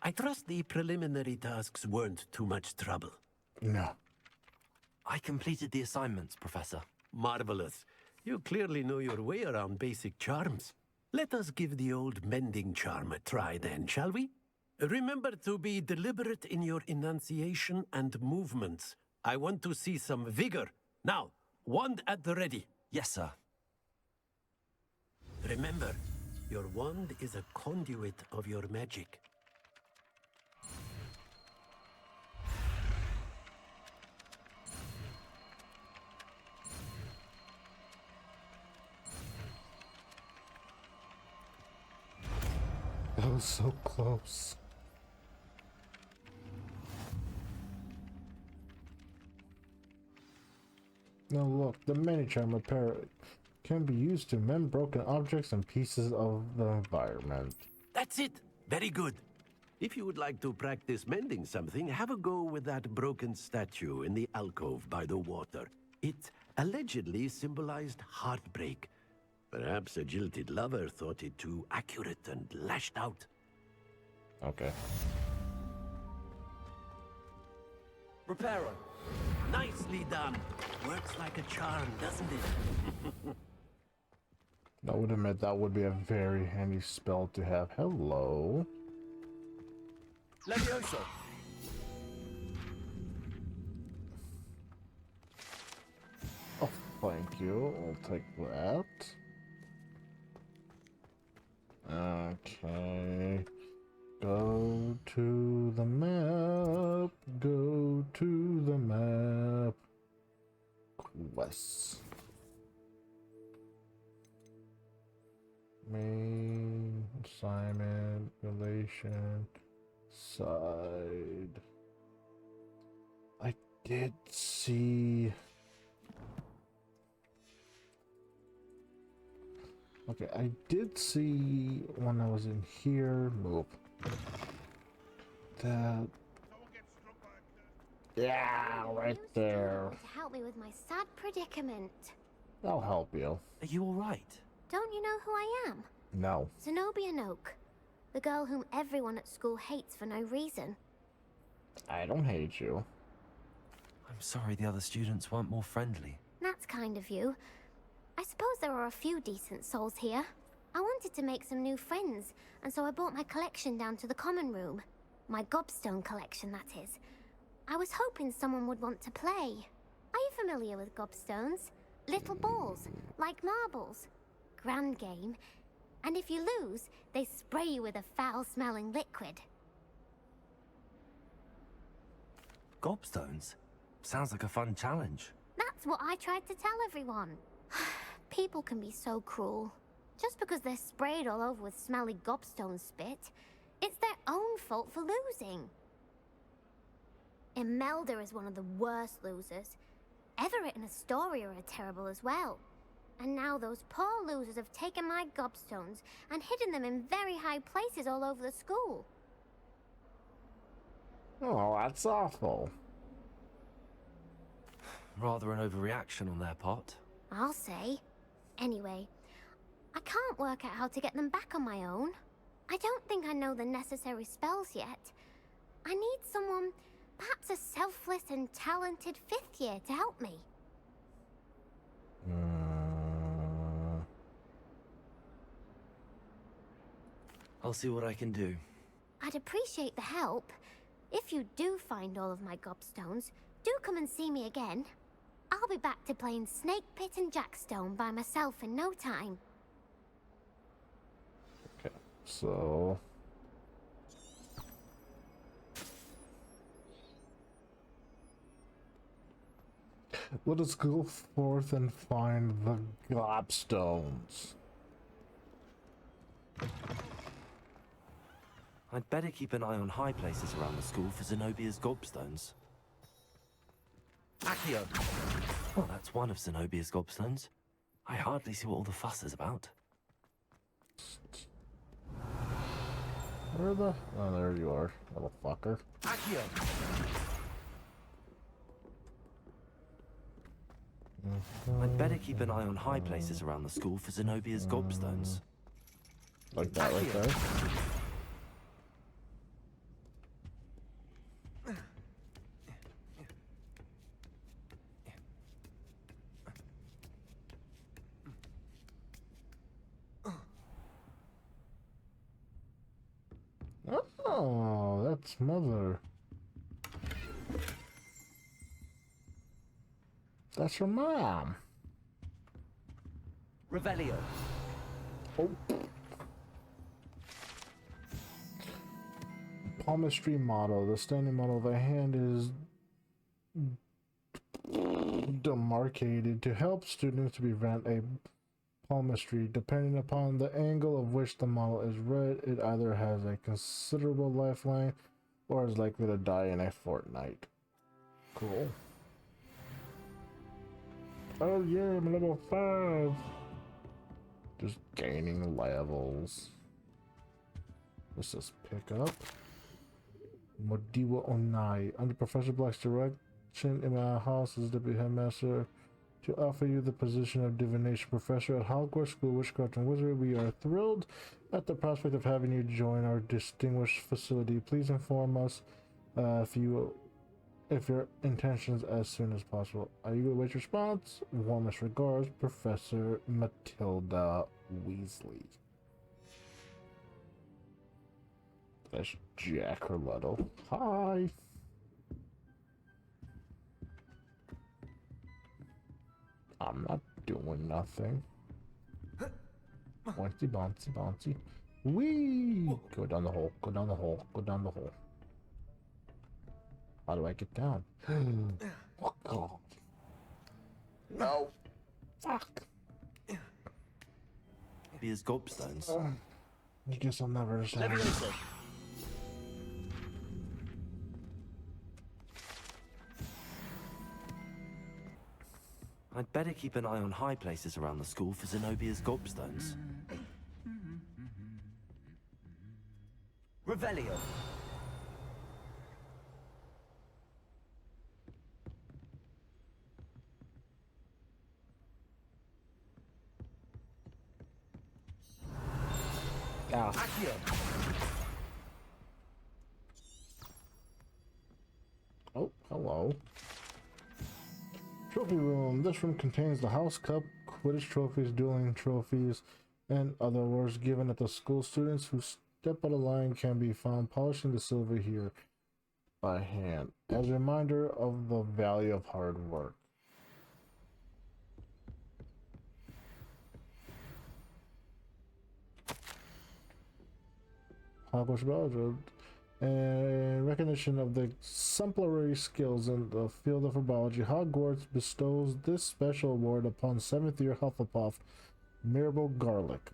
I trust the preliminary tasks weren't too much trouble. No. I completed the assignments, Professor. Marvelous. You clearly know your way around basic charms. Let us give the old mending charm a try then, shall we? Remember to be deliberate in your enunciation and movements. I want to see some vigor. Now, wand at the ready. Yes, sir. Remember, your wand is a conduit of your magic. That was so close. Now look, the mini-charm repair can be used to mend broken objects and pieces of the environment. That's it. Very good. If you would like to practice mending something, have a go with that broken statue in the alcove by the water. It allegedly symbolized heartbreak. Perhaps a jilted lover thought it too accurate and lashed out. Okay. Reparo. Nicely done. Works like a charm, doesn't it? I would admit that would be a very handy spell to have. Hello. Levioso. Oh, thank you. I'll take that. Okay. Go to the map. Go to the map. Quests. Main assignment, relation, side. I did see. Okay, I did see when I was in here. Move. That Yeah, right there. To help me with my sad predicament. I'll help you. Are you alright? Don't you know who I am? No. Zenobia Noak. The girl whom everyone at school hates for no reason. I don't hate you. I'm sorry the other students weren't more friendly. That's kind of you. I suppose there are a few decent souls here. I wanted to make some new friends, and so I brought my collection down to the common room. My gobstone collection, that is. I was hoping someone would want to play. Are you familiar with gobstones? Little balls, like marbles. Grand game. And if you lose, they spray you with a foul-smelling liquid. Gobstones? Sounds like a fun challenge. That's what I tried to tell everyone. People can be so cruel. Just because they're sprayed all over with smelly gobstone spit, it's their own fault for losing. Imelda is one of the worst losers. Everett and Astoria are terrible as well. And now those poor losers have taken my gobstones and hidden them in very high places all over the school. Oh, that's awful. Rather an overreaction on their part. I'll say. Anyway, I can't work out how to get them back on my own. I don't think I know the necessary spells yet. I need someone, perhaps a selfless and talented 5th year to help me. I'll see what I can do. I'd appreciate the help. If you do find all of my gobstones, do come and see me again. I'll be back to playing Snake Pit and Jackstone by myself in no time. Okay, so... let us go forth and find the gobstones. I'd better keep an eye on high places around the school for Zenobia's gobstones. Accio! Well, that's one of Zenobia's gobstones. I hardly see what all the fuss is about. Where the... oh, there you are, little fucker. Accio! I'd better keep an eye on high places around the school for Zenobia's gobstones. Like that right there. Oh, that's Mother. That's her mom. Revelio. Oh. Palmistry motto. The standing motto of the hand is demarcated to help students to prevent a palmistry. Depending upon the angle of which the model is read, it either has a considerable lifeline or is likely to die in a fortnight. Cool. Oh yeah, I'm level 5. Just gaining levels. Let's just pick up. Modiwa Onai. Under Professor Black's direction in my house as Deputy Headmaster to offer you the position of Divination Professor at Hogwarts School of Witchcraft and Wizardry. We are thrilled at the prospect of having you join our distinguished facility. Please inform us if your intentions as soon as possible. Are you await response? Warmest regards, Professor Matilda Weasley. That's Jack Herletto. Hi. I'm not doing nothing. Bouncy, bouncy, bouncy. Whee! Go down the hole. Go down the hole. Go down the hole. How do I get down? Oh god. No. Fuck. Maybe his gobstones. I guess I'll never say. I'd better keep an eye on high places around the school for Zenobia's gobstones. Revelio. Ah. Oh, hello. Trophy room. This room contains the house cup, Quidditch trophies, dueling trophies, and other awards given at the school. Students who step out of line can be found polishing the silver here by hand as a reminder of the value of hard work. Hogwarts Legacy, and recognition of the exemplary skills in the field of herbology, Hogwarts bestows this special award upon 7th year Hufflepuff Mirabel Garlic.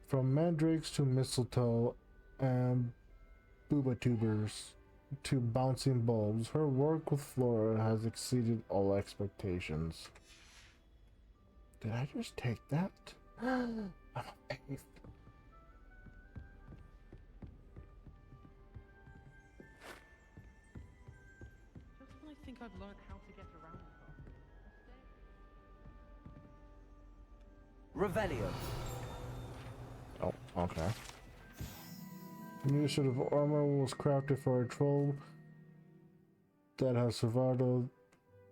From mandrakes to mistletoe and boobatubers to bouncing bulbs, her work with flora has exceeded all expectations. Did I just take that? I'm a faith. Just when I think I've learned how to get around the garden. Revelio. Oh, okay. New sort of armor was crafted for a troll that has survived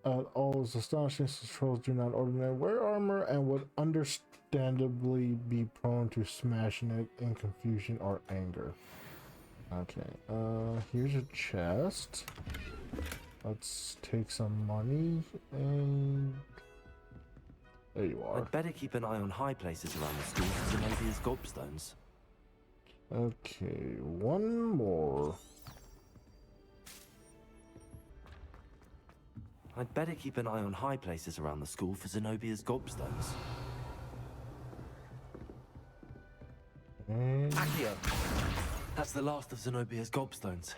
at all is astonishing, since trolls do not ordinarily wear armor and would understandably be prone to smashing it in confusion or anger. Okay, here's a chest. Let's take some money and there you are. I'd better keep an eye on high places around the school for Zenobia's gobstones. Okay, one more. I'd better keep an eye on high places around the school for Zenobia's gobstones. Accio! That's the last of Zenobia's gobstones.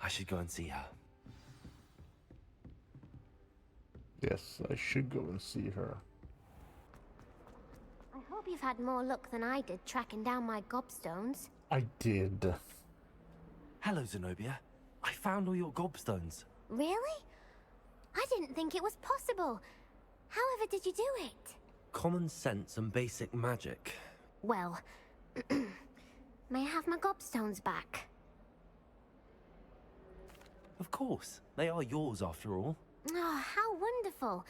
I should go and see her. Yes, I should go and see her. I hope you've had more luck than I did tracking down my gobstones. I did. Hello, Zenobia. I found all your gobstones. Really? I didn't think it was possible. However did you do it? Common sense and basic magic. Well, may I have my gobstones back? Of course. They are yours after all. Oh, how wonderful.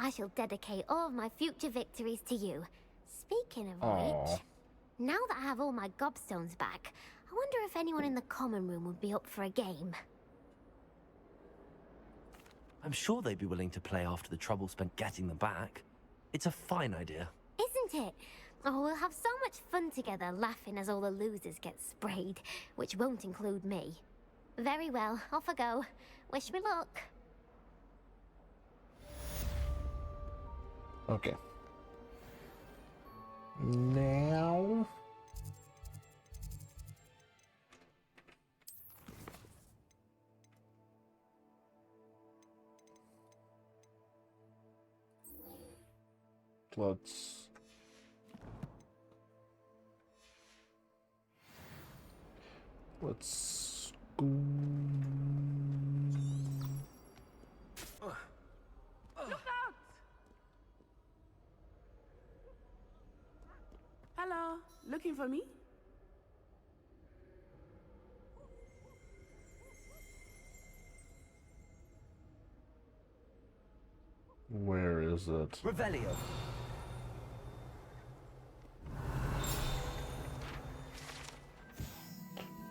I shall dedicate all of my future victories to you. Speaking of which, now that I have all my gobstones back, I wonder if anyone in the common room would be up for a game. I'm sure they'd be willing to play after the trouble spent getting them back. It's a fine idea. Isn't it? Oh, we'll have so much fun together, laughing as all the losers get sprayed, which won't include me. Very well, off I go. Wish me luck. Okay. Now... Let's go. Look out! Hello, looking for me? Where is it? Revelio.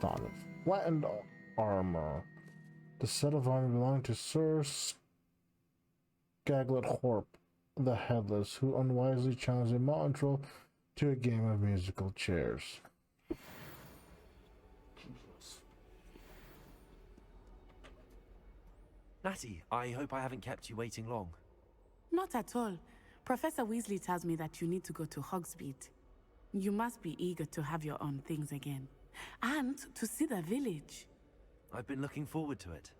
Thought of flattened armor. The set of armor belonged to Sir Skaglet Horp, the Headless, who unwisely challenged a Montrol to a game of musical chairs. Natty, I hope I haven't kept you waiting long. Not at all. Professor Weasley tells me that you need to go to Hogsmeade. You must be eager to have your own things again. And to see the village. I've been looking forward to it.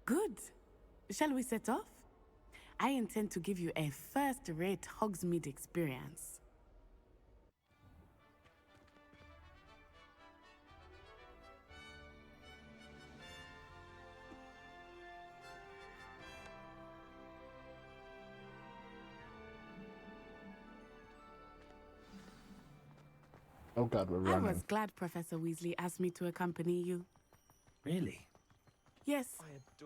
Good. Shall we set off? I intend to give you a first-rate Hogsmeade experience. Oh god, we're I running. was glad Professor Weasley asked me to accompany you. Really? Yes,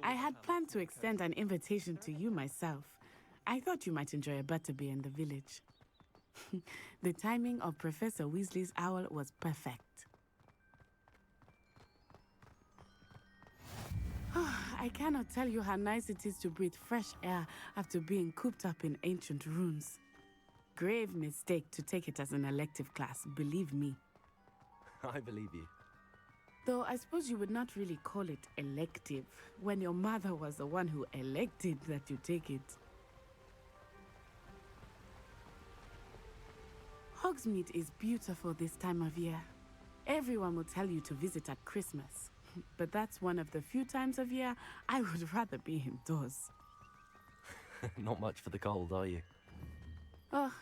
I had planned to extend an invitation to you myself. I thought you might enjoy a butterbeer in the village. The timing of Professor Weasley's owl was perfect. I cannot tell you how nice it is to breathe fresh air after being cooped up in ancient ruins. Grave mistake to take it as an elective class, believe me. I believe you. Though I suppose you would not really call it elective when your mother was the one who elected that you take it. Hogsmeade is beautiful this time of year. Everyone will tell you to visit at Christmas. But that's one of the few times of year I would rather be indoors. Not much for the cold, are you? Oh,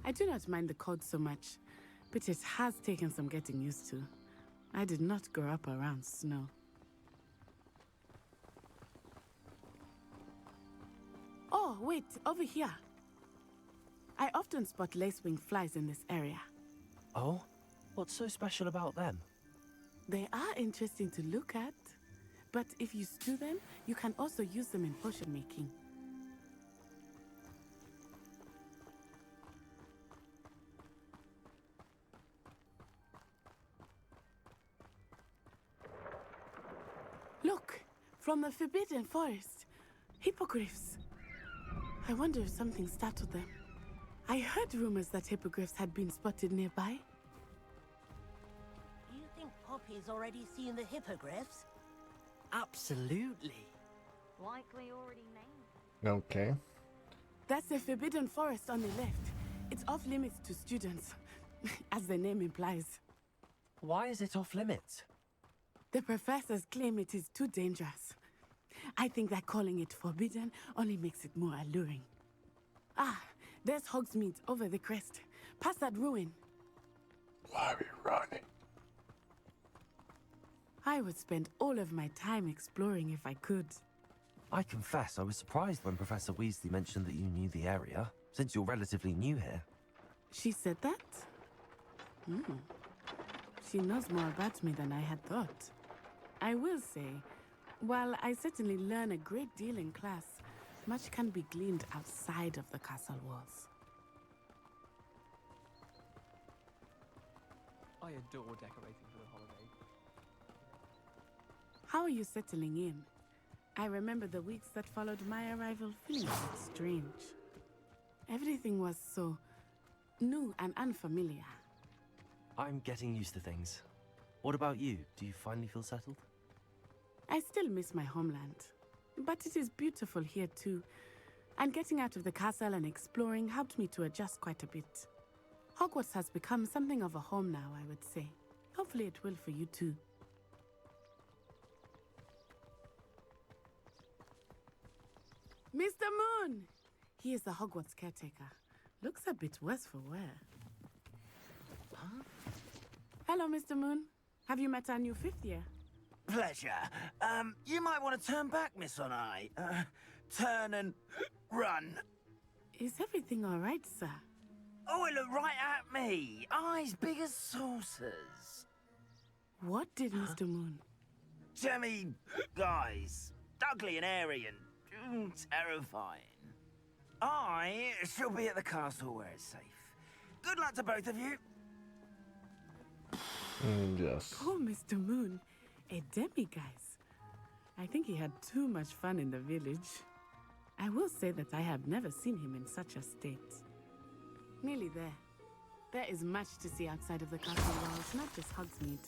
I do not mind the cold so much, but it has taken some getting used to. I did not grow up around snow. Oh, wait, over here. I often spot lacewing flies in this area. Oh? What's so special about them? They are interesting to look at, but if you stew them, you can also use them in potion making. Look, from the Forbidden Forest, hippogriffs. I wonder if something startled them. I heard rumors that hippogriffs had been spotted nearby. Do you think Poppy's already seen the hippogriffs? Absolutely. Like we already named. Okay. That's the Forbidden Forest on the left. It's off limits to students, as the name implies. Why is it off limits? The professors claim it is too dangerous. I think that calling it forbidden only makes it more alluring. Ah, there's Hogsmeade over the crest. Past that ruin. Why are we running? I would spend all of my time exploring if I could. I confess I was surprised when Professor Weasley mentioned that you knew the area, since you're relatively new here. She said that? She knows more about me than I had thought. I will say, while I certainly learn a great deal in class, much can be gleaned outside of the castle walls. I adore decorating for the holiday. How are you settling in? I remember the weeks that followed my arrival feeling a bit strange. Everything was so new and unfamiliar. I'm getting used to things. What about you? Do you finally feel settled? I still miss my homeland, but it is beautiful here too. And getting out of the castle and exploring helped me to adjust quite a bit. Hogwarts has become something of a home now, I would say. Hopefully it will for you too. Mr. Moon! He is the Hogwarts caretaker. Looks a bit worse for wear. Huh? Hello, Mr. Moon. Have you met our new fifth year? Pleasure. You might want to turn back, Miss On-Eye. Turn and run. Is everything all right, sir? Oh, it looked right at me. Eyes big as saucers. What did Mr. Moon? Jemmy guys. Ugly and airy and terrifying. I shall be at the castle where it's safe. Good luck to both of you. Yes. Poor Mr. Moon. A demiguise. I think he had too much fun in the village. I will say that I have never seen him in such a state. Nearly there. There is much to see outside of the castle walls, not just Hogsmeade.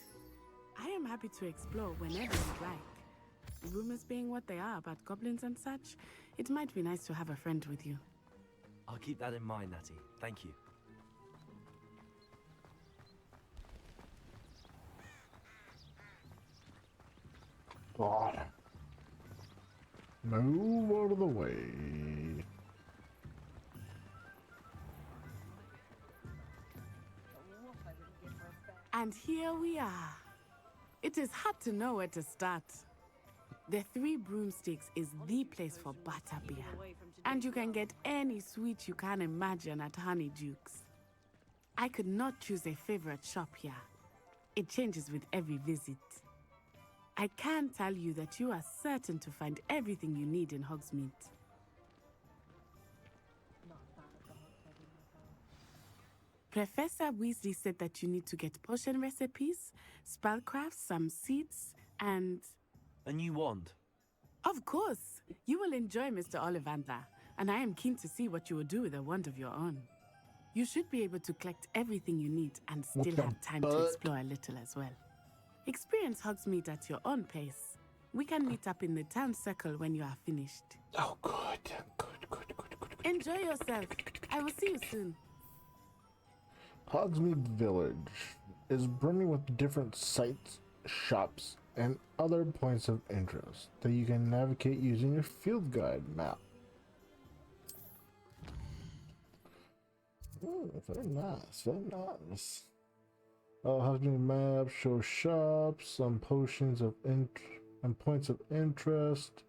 I am happy to explore whenever you'd like. Rumors being what they are about goblins and such, it might be nice to have a friend with you. I'll keep that in mind, Natty. Thank you. God. Move out of the way. And here we are. It is hard to know where to start. The Three Broomsticks is the place for butterbeer. And you can get any sweet you can imagine at Honeydukes. I could not choose a favorite shop here. It changes with every visit. I can tell you that you are certain to find everything you need in Hogsmeade. Professor Weasley said that you need to get potion recipes, spellcrafts, some seeds, and... A new wand? Of course! You will enjoy Mr. Ollivander, and I am keen to see what you will do with a wand of your own. You should be able to collect everything you need and still have time to explore a little as well. Experience Hogsmeade at your own pace. We can meet up in the town circle when you are finished. Oh, good. Enjoy yourself. I will see you soon. Hogsmeade Village is brimming with different sites, shops, and other points of interest that you can navigate using your field guide map. Ooh, very nice, very nice. Hogsmeade map shows shops, some potions of and points of interest.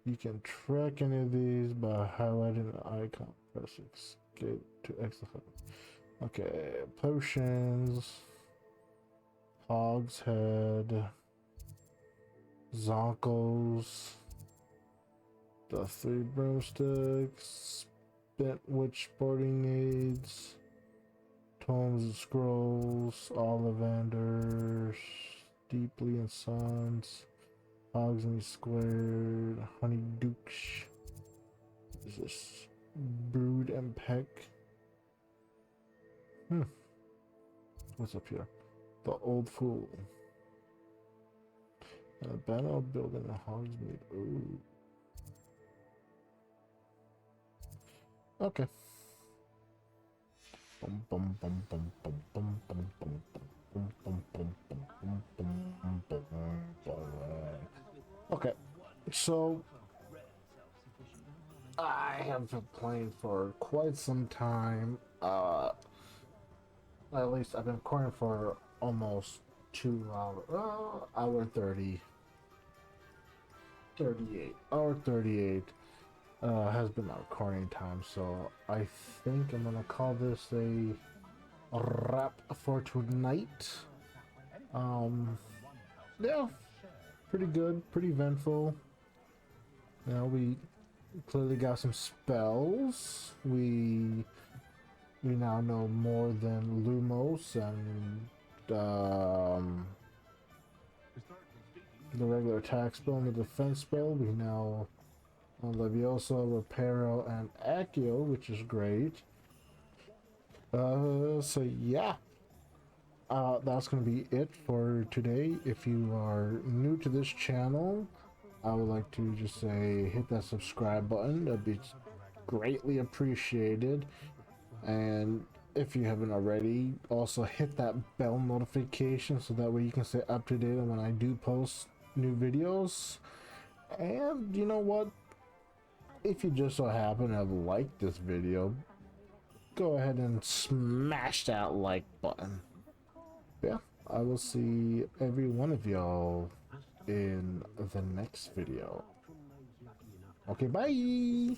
You can track any of these by highlighting the icon. Press escape to exit. Okay, potions, Hog's Head, Zonkles, the 3 broomsticks, Spent Witch sporting aids, Tomes and Scrolls, Ollivanders, Deeply and Sons, Hogsmeade Squared, Honeydukes, is this Brood and Peck? What's up here? The Old Fool. And a banner building in Hogsmeade. Ooh. Okay. Okay, so I have been playing for quite some time. At least I've been recording for almost 2 hours. Hour 30. 38. Hour 38 has been my recording time, so I think I'm gonna call this a wrap for tonight. Yeah, pretty good, pretty eventful. You know, we clearly got some spells. We now know more than Lumos and the regular attack spell and the defense spell. We now know Leviosa, Reparo, and Accio, which is great. So yeah. That's going to be it for today. If you are new to this channel, I would like to just say hit that subscribe button. That'd be greatly appreciated. And if you haven't already, also hit that bell notification so that way you can stay up to date on when I do post new videos. And you know what? If you just so happen to have liked this video, go ahead and smash that like button. Yeah, I will see every one of y'all in the next video. Okay, bye!